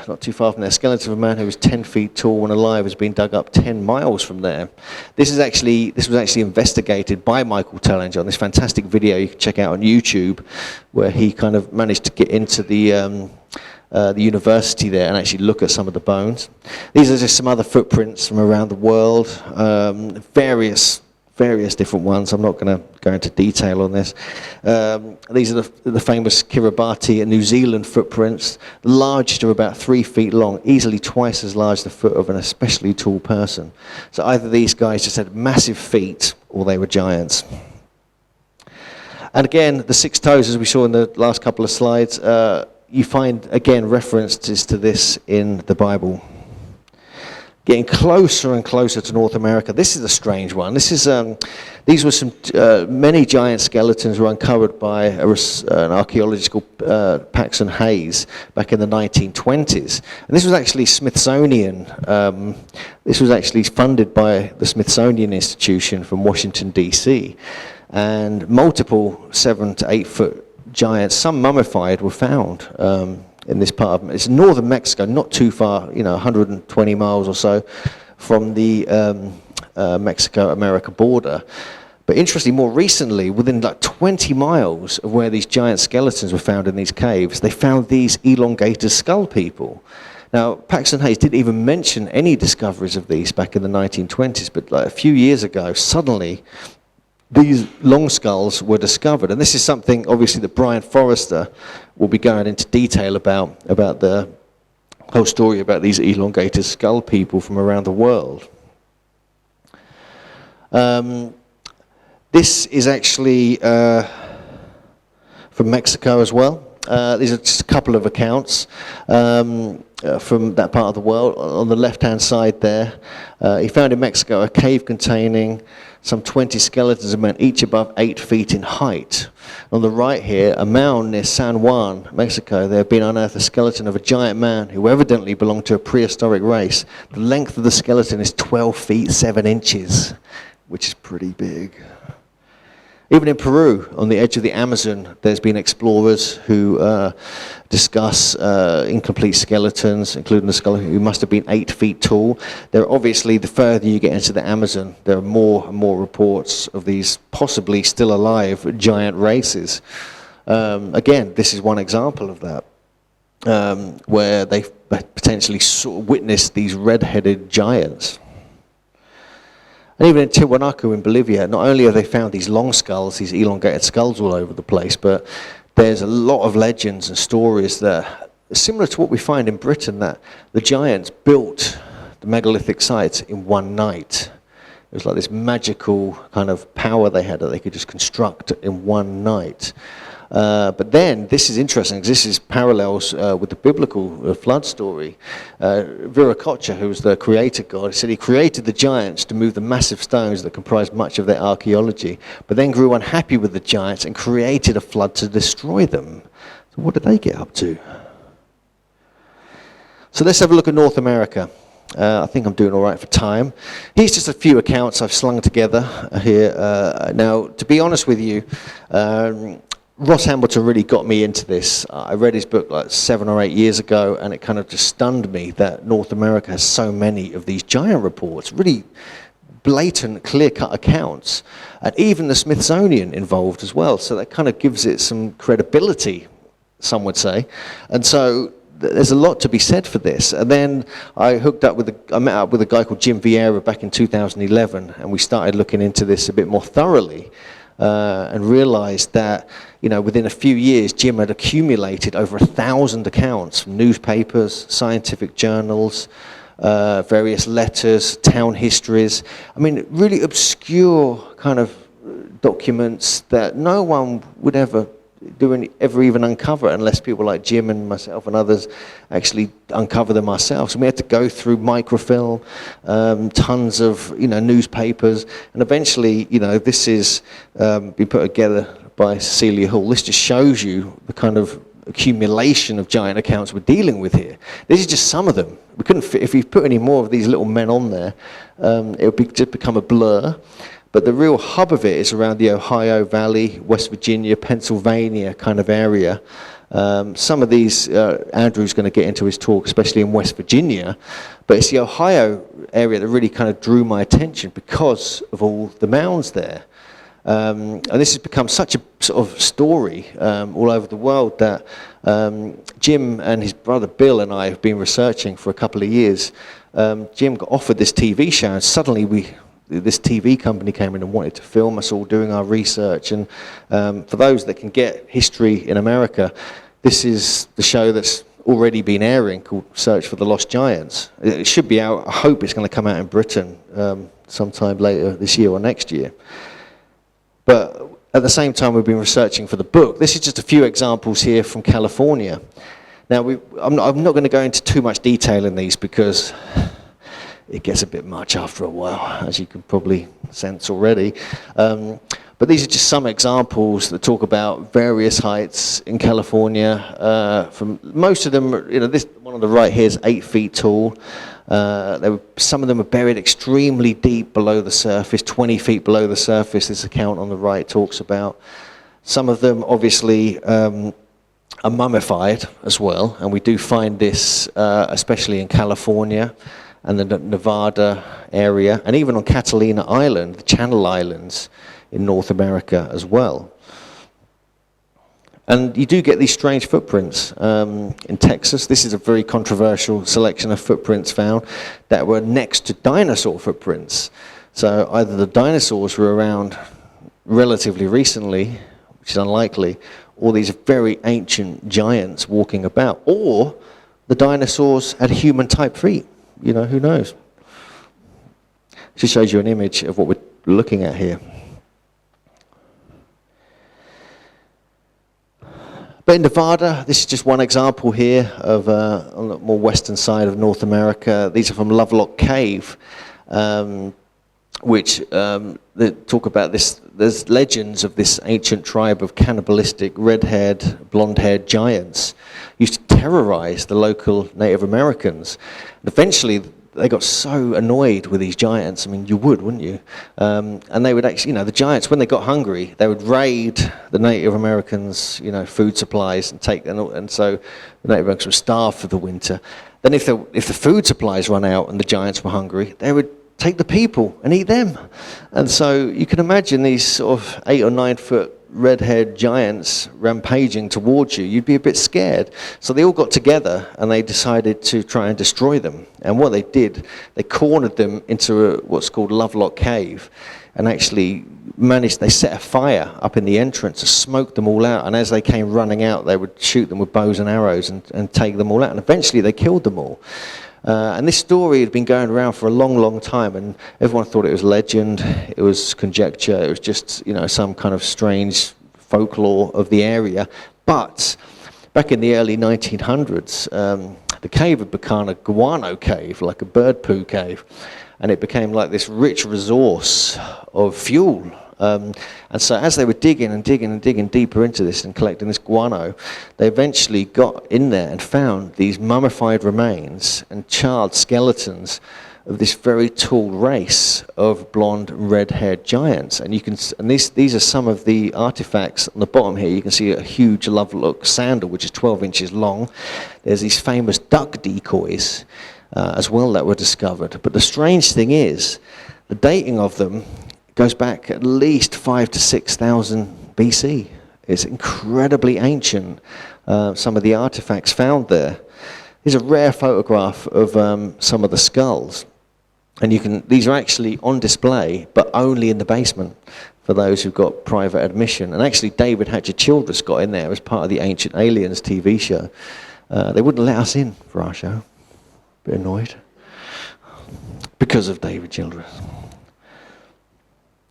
not too far from there, a skeleton of a man who was 10 feet tall when alive has been dug up 10 miles from there. This was actually investigated by Michael Tellinger on this fantastic video you can check out on YouTube, where he kind of managed to get into the university there and actually look at some of the bones. These are just some other footprints from around the world, various different ones. I'm not going to go into detail on this. These are the famous Kiribati and New Zealand footprints. The largest are about 3 feet long, easily twice as large as the foot of an especially tall person. So either these guys just had massive feet, or they were giants. And again, the 6 toes, as we saw in the last couple of slides, you find, again, references to this in the Bible. Getting closer and closer to North America. This is a strange one. These were some, many giant skeletons were uncovered by an archaeologist called Paxton Hayes back in the 1920s. And this was actually Smithsonian. This was actually funded by the Smithsonian Institution from Washington, D.C. And multiple 7 to 8 foot giants, some mummified, were found. In this part of it's northern Mexico, not too far, 120 miles or so from the Mexico-America border. But interestingly, more recently, within like 20 miles of where these giant skeletons were found in these caves, they found these elongated skull people. Now, Paxton Hayes didn't even mention any discoveries of these back in the 1920s, but like a few years ago, suddenly these long skulls were discovered. And this is something, obviously, that Brian Forrester will be going into detail about the whole story about these elongated skull people from around the world. This is actually from Mexico as well. These are just a couple of accounts from that part of the world. On the left-hand side there, he found in Mexico a cave containing some 20 skeletons of men, each above 8 feet in height. On the right here, a mound near San Juan, Mexico, there had been unearthed a skeleton of a giant man who evidently belonged to a prehistoric race. The length of the skeleton is 12 feet 7 inches, which is pretty big. Even in Peru, on the edge of the Amazon, there's been explorers who discuss incomplete skeletons, including the skeleton who must have been 8 feet tall. There, obviously, the further you get into the Amazon, there are more and more reports of these possibly still alive giant races. Again, this is one example of that, where they potentially witnessed these red-headed giants. And even in Tiwanaku in Bolivia, not only have they found these long skulls, these elongated skulls all over the place, but there's a lot of legends and stories that are similar to what we find in Britain, that the giants built the megalithic sites in one night. It was like this magical kind of power they had that they could just construct in one night. But then, this is interesting, because this is parallels with the biblical flood story. Viracocha, who was the creator god, said he created the giants to move the massive stones that comprised much of their archaeology, but then grew unhappy with the giants and created a flood to destroy them. So what did they get up to? So let's have a look at North America. I think I'm doing all right for time. Here's just a few accounts I've slung together here. Now, to be honest with you, Ross Hamilton really got me into this. I read his book like 7 or 8 years ago, and it kind of just stunned me that North America has so many of these giant reports, really blatant, clear-cut accounts, and even the Smithsonian involved as well. So that kind of gives it some credibility, some would say. And so there's a lot to be said for this. And then I met up with a guy called Jim Vieira back in 2011, and we started looking into this a bit more thoroughly. And realized that, within a few years, Jim had accumulated over 1,000 accounts from newspapers, scientific journals, various letters, town histories. I mean, really obscure kind of documents that no one would ever even uncover unless people like Jim and myself and others actually uncover them ourselves. And we had to go through microfilm, tons of newspapers, and eventually this is been put together by Cecilia Hall. This just shows you the kind of accumulation of giant accounts we're dealing with here. This is just some of them. We couldn't fit, if we put any more of these little men on there, it would just become a blur. But the real hub of it is around the Ohio Valley, West Virginia, Pennsylvania kind of area. Some of these, Andrew's going to get into his talk, especially in West Virginia. But it's the Ohio area that really kind of drew my attention because of all the mounds there. And this has become such a sort of story all over the world that Jim and his brother Bill and I have been researching for a couple of years. Jim got offered this TV show, and suddenly this TV company came in and wanted to film us all doing our research. And for those that can get history in America, this is the show that's already been airing called Search for the Lost Giants. It should be out. I hope it's going to come out in Britain sometime later this year or next year. But at the same time, we've been researching for the book. This is just a few examples here from California. Now, I'm not going to go into too much detail in these because it gets a bit much after a while, as you can probably sense already. But these are just some examples that talk about various heights in California. From most of them, this one on the right here is 8 feet tall. Some of them are buried extremely deep below the surface, 20 feet below the surface. This account on the right talks about. Some of them, obviously, are mummified as well, and we do find this, especially in California and the Nevada area, and even on Catalina Island, the Channel Islands in North America as well. And you do get these strange footprints. In Texas, this is a very controversial selection of footprints found that were next to dinosaur footprints. So either the dinosaurs were around relatively recently, which is unlikely, all these very ancient giants walking about, or the dinosaurs had human-type feet. You know, who knows? Just shows you an image of what we're looking at here. But in Nevada, this is just one example here of on the more western side of North America. These are from Lovelock Cave, which they talk about this. There's legends of this ancient tribe of cannibalistic, red-haired, blonde-haired giants used to terrorize the local Native Americans. And eventually, they got so annoyed with these giants. I mean, you would, wouldn't you? And they would actually, the giants, when they got hungry, they would raid the Native Americans, food supplies and take them. And so the Native Americans would starve for the winter. Then if the food supplies run out and the giants were hungry, they would take the people and eat them. And so you can imagine these sort of 8 or 9 foot red-haired giants rampaging towards you. You'd be a bit scared. So they all got together and they decided to try and destroy them. And what they did, they cornered them into what's called Lovelock Cave, and actually they set a fire up in the entrance to smoke them all out. And as they came running out, they would shoot them with bows and arrows and take them all out. And eventually they killed them all. And this story had been going around for a long, long time, and everyone thought it was legend, it was conjecture, it was just, some kind of strange folklore of the area. But back in the early 1900s, the cave had become a guano cave, like a bird poo cave, and it became like this rich resource of fuel. And so as they were digging and digging and digging deeper into this and collecting this guano, they eventually got in there and found these mummified remains and charred skeletons of this very tall race of blonde, red-haired giants. And these are some of the artifacts on the bottom here. You can see a huge Lovelock sandal, which is 12 inches long. There's these famous duck decoys as well that were discovered. But the strange thing is, the dating of them goes back at least 5,000 to 6,000 BC. It's incredibly ancient, some of the artifacts found there. Here's a rare photograph of some of the skulls. And these are actually on display, but only in the basement for those who've got private admission. And actually David Hatcher Childress got in there as part of the Ancient Aliens TV show. They wouldn't let us in for our show. A bit annoyed. Because of David Childress.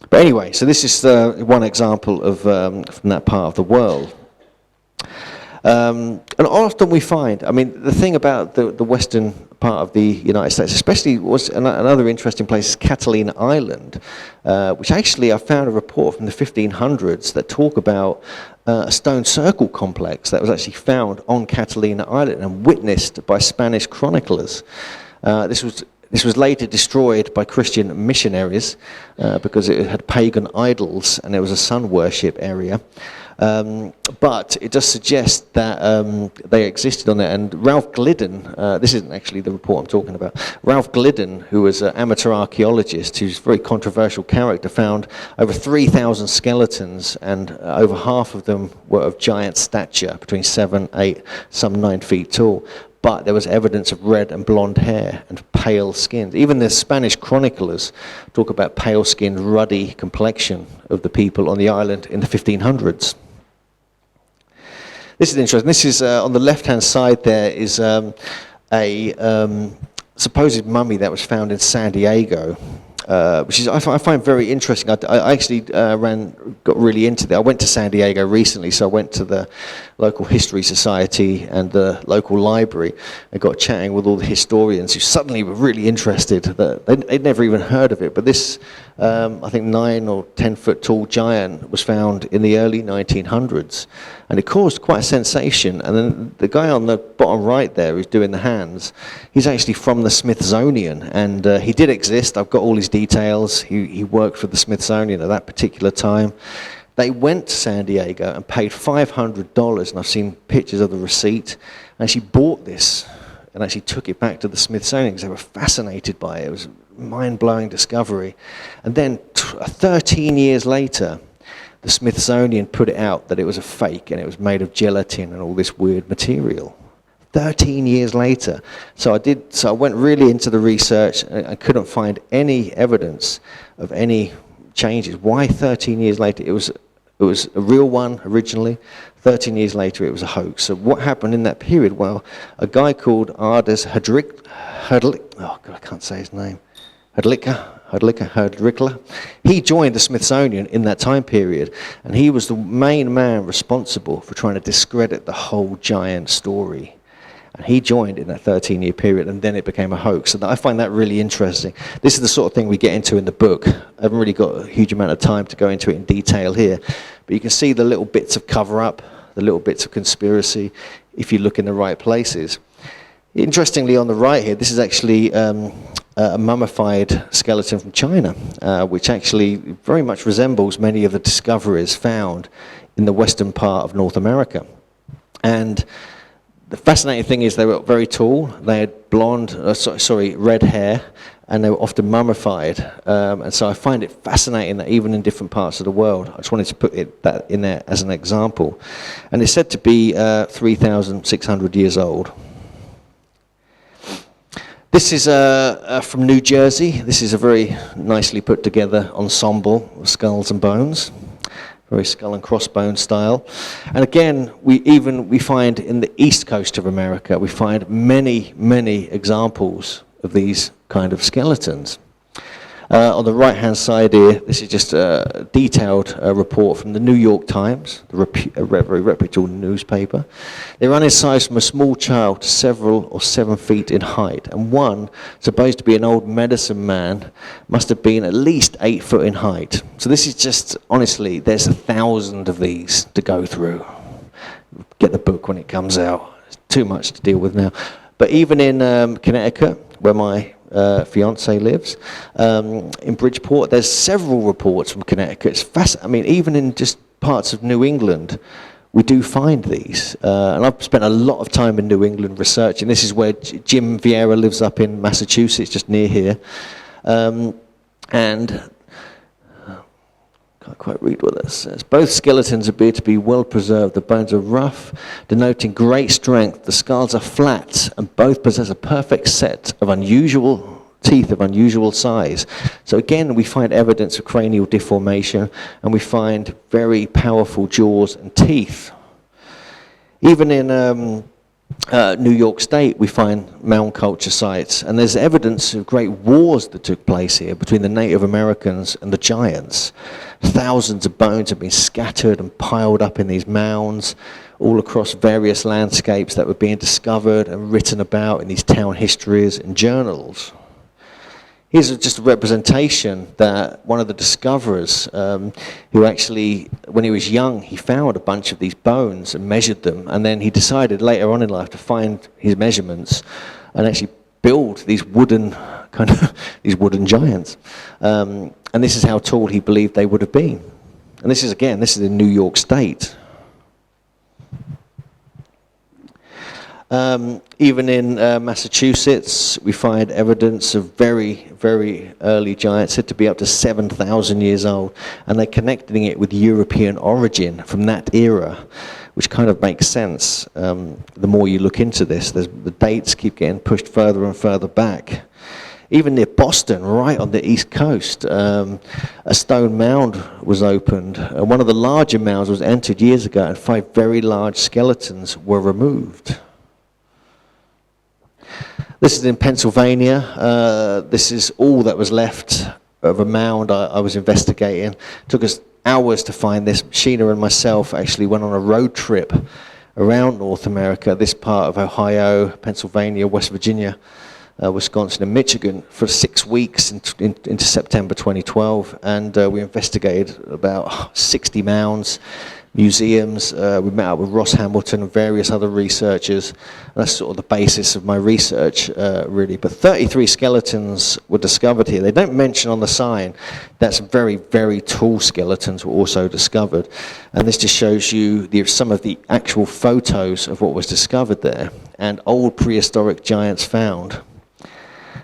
But anyway, so this is one example of from that part of the world. And often we find, the thing about the western part of the United States, especially was another interesting place is Catalina Island, which actually I found a report from the 1500s that talk about a stone circle complex that was actually found on Catalina Island and witnessed by Spanish chroniclers. This was later destroyed by Christian missionaries because it had pagan idols and it was a sun worship area. But it does suggest that they existed on there. And Ralph Glidden, this isn't actually the report I'm talking about, Ralph Glidden, who was an amateur archaeologist, who's a very controversial character, found over 3,000 skeletons, and over half of them were of giant stature, between 7, 8, some 9 feet tall. But there was evidence of red and blonde hair and pale skins. Even the Spanish chroniclers talk about pale-skinned, ruddy complexion of the people on the island in the 1500s. This is interesting. This is on the left-hand side there is a supposed mummy that was found in San Diego, which is I find very interesting. I actually got really into that. I went to San Diego recently, so I went to the local history society and the local library. I got chatting with all the historians who suddenly were really interested. They'd never even heard of it, but this, I think 9 or 10 foot tall giant was found in the early 1900s, and it caused quite a sensation. And then the guy on the bottom right there who's doing the hands, he's actually from the Smithsonian, and he did exist. I've got all his details. He worked for the Smithsonian at that particular time. They went to San Diego and paid $500, and I've seen pictures of the receipt, and she bought this and actually took it back to the Smithsonian because they were fascinated by it. It was a mind-blowing discovery. And then 13 years later, the Smithsonian put it out that it was a fake and it was made of gelatin and all this weird material. 13 years later. So I went really into the research and I couldn't find any evidence of any changes. Why 13 years later? It was a real one originally. 13 years later, it was a hoax. So what happened in that period? Well, a guy called Ardis oh God, I can't say his name. Hrdlicka. He joined the Smithsonian in that time period, and he was the main man responsible for trying to discredit the whole giant story. And he joined in that 13-year period, and then it became a hoax. And I find that really interesting. This is the sort of thing we get into in the book. I haven't really got a huge amount of time to go into it in detail here, but you can see the little bits of cover-up, the little bits of conspiracy, if you look in the right places. Interestingly, on the right here, this is actually a mummified skeleton from China, which actually very much resembles many of the discoveries found in the western part of North America. And the fascinating thing is they were very tall, they had red hair, and they were often mummified. And so I find it fascinating that even in different parts of the world, I just wanted to put that in there as an example. And it's said to be 3,600 years old. This is from New Jersey. This is a very nicely put together ensemble of skulls and bones. Very skull and crossbone style. And again, we find in the east coast of America, we find many, many examples of these kind of skeletons. On the right-hand side here, this is just a detailed report from the New York Times, a very reputable newspaper. They run in size from a small child to several or 7 feet in height, and one, supposed to be an old medicine man, must have been at least 8 foot in height. So this is just, honestly, there's 1,000 of these to go through. Get the book when it comes out. It's too much to deal with now. But even in Connecticut, where my fiance lives, in Bridgeport, there's several reports from Connecticut. It's I mean, even in just parts of New England, we do find these. And I've spent a lot of time in New England researching. This is where Jim Vieira lives, up in Massachusetts, just near here. And can't quite read what that says. Both skeletons appear to be well preserved. The bones are rough, denoting great strength. The skulls are flat, and both possess a perfect set of unusual teeth of unusual size. So again, we find evidence of cranial deformation, and we find very powerful jaws and teeth. Even in New York State, we find mound culture sites, and there's evidence of great wars that took place here between the Native Americans and the giants. Thousands of bones have been scattered and piled up in these mounds all across various landscapes that were being discovered and written about in these town histories and journals. Here's just a representation that one of the discoverers, who actually, when he was young, he found a bunch of these bones and measured them, and then he decided later on in life to find his measurements and actually build these wooden giants. And this is how tall he believed they would have been. And this is in New York State. Even in Massachusetts, we find evidence of very, very early giants, said to be up to 7,000 years old, and they're connecting it with European origin from that era, which kind of makes sense. The more you look into this, the dates keep getting pushed further and further back. Even near Boston, right on the east coast, a stone mound was opened. One of the larger mounds was entered years ago, and 5 very large skeletons were removed. This is in Pennsylvania. This is all that was left of a mound I was investigating. It took us hours to find this. Sheena and myself actually went on a road trip around North America, this part of Ohio, Pennsylvania, West Virginia, Wisconsin and Michigan for 6 weeks into September 2012, and we investigated about 60 mounds, museums. We met up with Ross Hamilton and various other researchers. And that's sort of the basis of my research, really. But 33 skeletons were discovered here. They don't mention on the sign that some very, very tall skeletons were also discovered. And this just shows you some of the actual photos of what was discovered there, and old prehistoric giants found.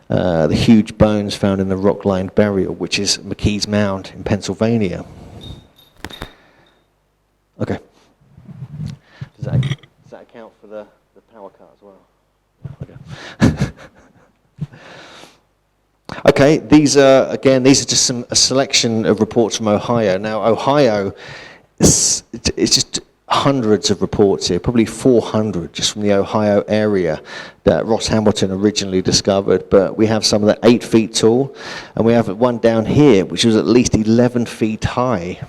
The huge bones found in the rock-lined burial, which is McKee's Mound in Pennsylvania. Okay. Does that account for the power cut as well? Okay. Okay, these are just a selection of reports from Ohio. Now, Ohio, it's just hundreds of reports here, probably 400 just from the Ohio area that Ross Hamilton originally discovered, but we have some that 8 feet tall, and we have one down here which was at least 11 feet high.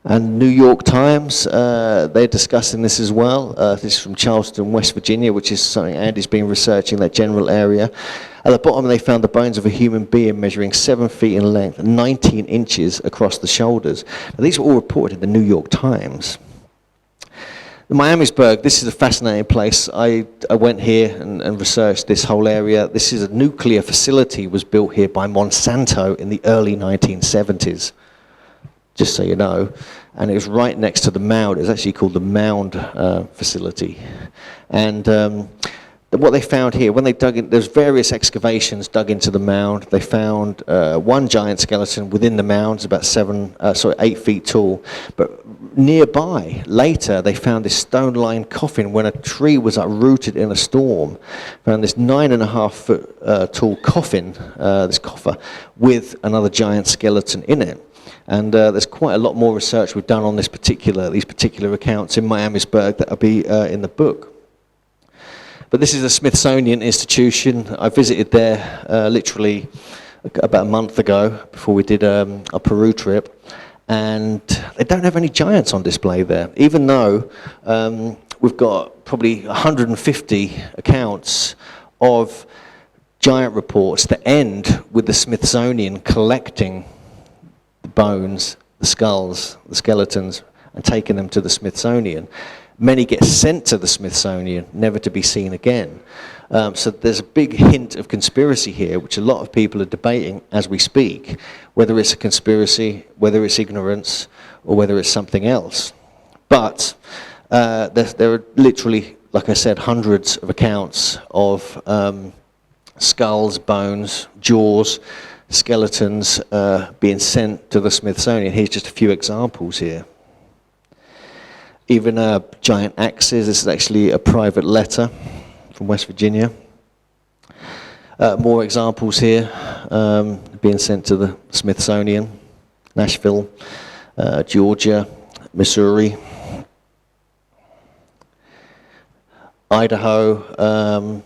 And New York Times, they're discussing this as well. This is from Charleston, West Virginia, which is something Andy's been researching, that general area. At the bottom, they found the bones of a human being measuring 7 feet in length, 19 inches across the shoulders. Now, these were all reported in the New York Times. The Miamisburg, this is a fascinating place. I went here and researched this whole area. This is a nuclear facility was built here by Monsanto in the early 1970s. Just so you know, and it was right next to the mound. It's actually called the Mound facility. And what they found here, when they dug in, there's various excavations dug into the mound. They found one giant skeleton within the mound, it's about 8 feet tall. But nearby, later, they found this stone-lined coffin when a tree was uprooted in a storm. Found this 9.5 foot tall coffin, this coffer, with another giant skeleton in it. And there's quite a lot more research we've done on these particular accounts in Miamisburg that will be in the book. But this is a Smithsonian institution. I visited there literally about a month ago before we did a Peru trip. And they don't have any giants on display there, even though we've got probably 150 accounts of giant reports that end with the Smithsonian collecting the bones, the skulls, the skeletons, and taking them to the Smithsonian. Many get sent to the Smithsonian, never to be seen again. So there's a big hint of conspiracy here, which a lot of people are debating as we speak, whether it's a conspiracy, whether it's ignorance, or whether it's something else. But there are literally, like I said, hundreds of accounts of skulls, bones, jaws, skeletons being sent to the Smithsonian. Here's just a few examples here. Even giant axes. This is actually a private letter from West Virginia. More examples here being sent to the Smithsonian. Nashville, Georgia, Missouri, Idaho,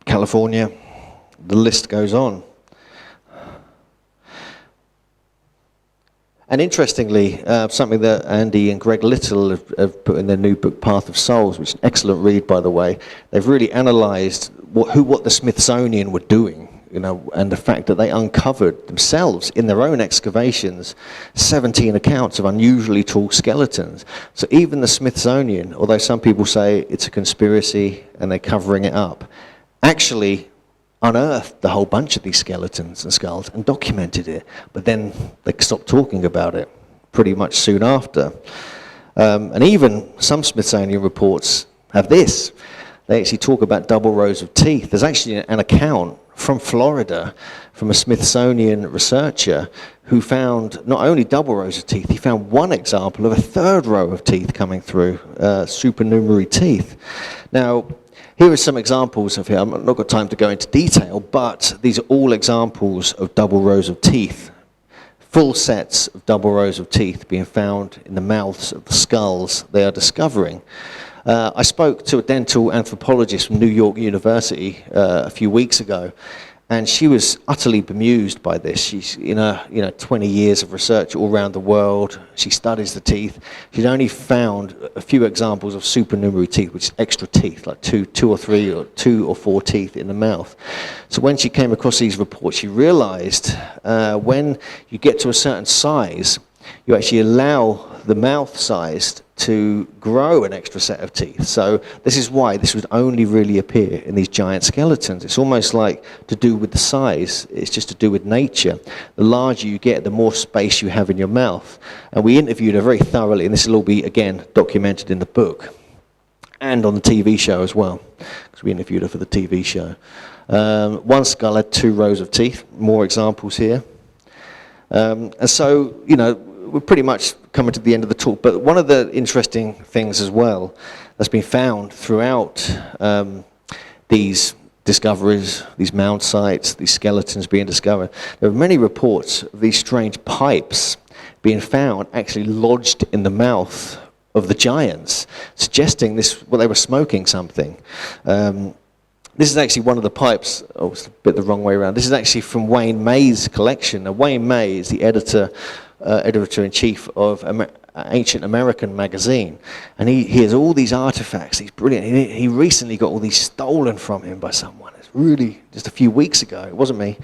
California. The list goes on. And interestingly, something that Andy and Greg Little have put in their new book, Path of Souls, which is an excellent read, by the way. They've really analysed what the Smithsonian were doing, and the fact that they uncovered themselves in their own excavations 17 accounts of unusually tall skeletons. So even the Smithsonian, although some people say it's a conspiracy and they're covering it up, actually unearthed the whole bunch of these skeletons and skulls and documented it, but then they stopped talking about it pretty much soon after. And even some Smithsonian reports have this. They actually talk about double rows of teeth. There's actually an account from Florida from a Smithsonian researcher who found not only double rows of teeth, he found one example of a third row of teeth coming through, supernumerary teeth. Now, here are some examples of here. I've not got time to go into detail, but these are all examples of double rows of teeth. Full sets of double rows of teeth being found in the mouths of the skulls they are discovering. I spoke to a dental anthropologist from New York University a few weeks ago, and she was utterly bemused by this. She's in her 20 years of research all around the world. She studies the teeth. She'd only found a few examples of supernumerary teeth, which is extra teeth, like two or four teeth in the mouth. So when she came across these reports, she realized when you get to a certain size, you actually allow the mouth size to grow an extra set of teeth. So this is why this would only really appear in these giant skeletons. It's almost like to do with the size. It's just to do with nature. The larger you get, the more space you have in your mouth. And we interviewed her very thoroughly, and this will all be, again, documented in the book and on the TV show as well, because we interviewed her for the TV show. One skull had 2 rows of teeth. More examples here. And so, we're pretty much coming to the end of the talk, but one of the interesting things as well that's been found throughout these discoveries, these mound sites, these skeletons being discovered. There are many reports of these strange pipes being found actually lodged in the mouth of the giants, suggesting they were smoking something. This is actually one of the pipes. Oh, it's a bit the wrong way around. This is actually from Wayne May's collection. Now, Wayne May is the editor-in-chief of Ancient American magazine, and he has all these artifacts. He's brilliant. He recently got all these stolen from him by someone. It's really just a few weeks ago. It wasn't me.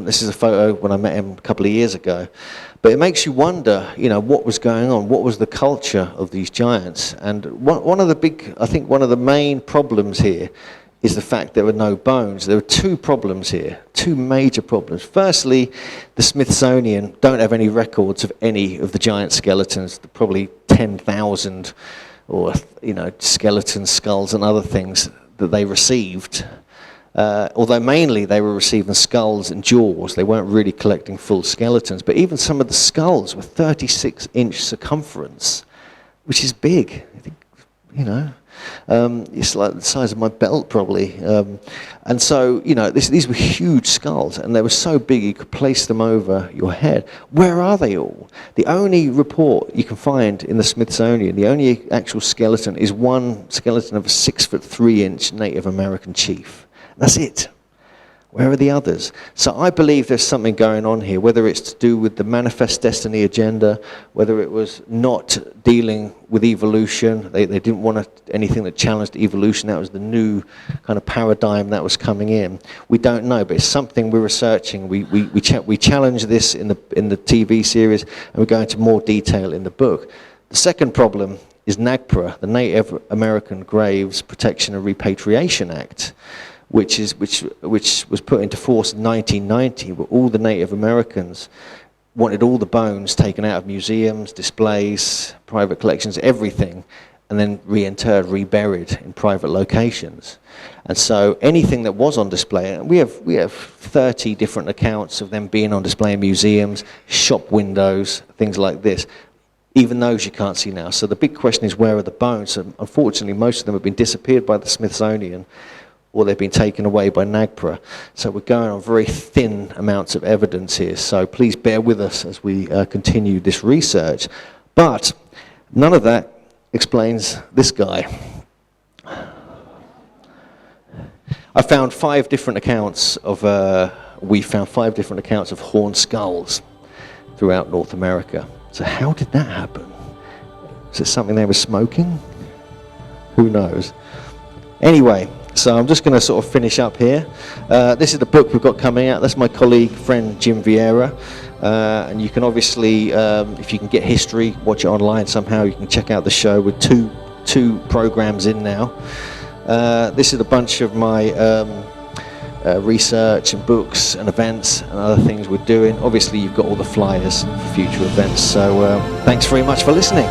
This is a photo when I met him a couple of years ago. But it makes you wonder, what was going on? What was the culture of these giants? And one of the main problems here is the fact there were no bones. There are two problems here, two major problems. Firstly, the Smithsonian don't have any records of any of the giant skeletons, probably 10,000 or skeletons, skulls and other things that they received. Although mainly they were receiving skulls and jaws, they weren't really collecting full skeletons. But even some of the skulls were 36-inch circumference, which is big. I think, it's like the size of my belt probably. And so, these were huge skulls, and they were so big you could place them over your head. Where are they all? The only report you can find in the Smithsonian, the only actual skeleton, is one skeleton of a 6'3" Native American chief. That's it. Where are the others? So I believe there's something going on here, whether it's to do with the Manifest Destiny agenda, whether it was not dealing with evolution. They didn't want anything that challenged evolution. That was the new kind of paradigm that was coming in. We don't know, but it's something we're researching. We challenge this in the TV series, and we go into more detail in the book. The second problem is NAGPRA, the Native American Graves Protection and Repatriation Act, which was put into force in 1990, where all the Native Americans wanted all the bones taken out of museums, displays, private collections, everything, and then reinterred, reburied in private locations. And so anything that was on display, and we have 30 different accounts of them being on display in museums, shop windows, things like this. Even those you can't see now. So the big question is, where are the bones? And unfortunately, most of them have been disappeared by the Smithsonian, or they've been taken away by NAGPRA. So we're going on very thin amounts of evidence here. So please bear with us as we continue this research. But none of that explains this guy. We found 5 different accounts of horned skulls throughout North America. So how did that happen? Is it something they were smoking? Who knows? Anyway, so I'm just going to sort of finish up here. This is the book we've got coming out. That's my colleague, friend Jim Vieira. And you can obviously, if you can get history, watch it online somehow. You can check out the show with two programs in now. This is a bunch of my research and books and events and other things we're doing. Obviously, you've got all the flyers for future events. So thanks very much for listening.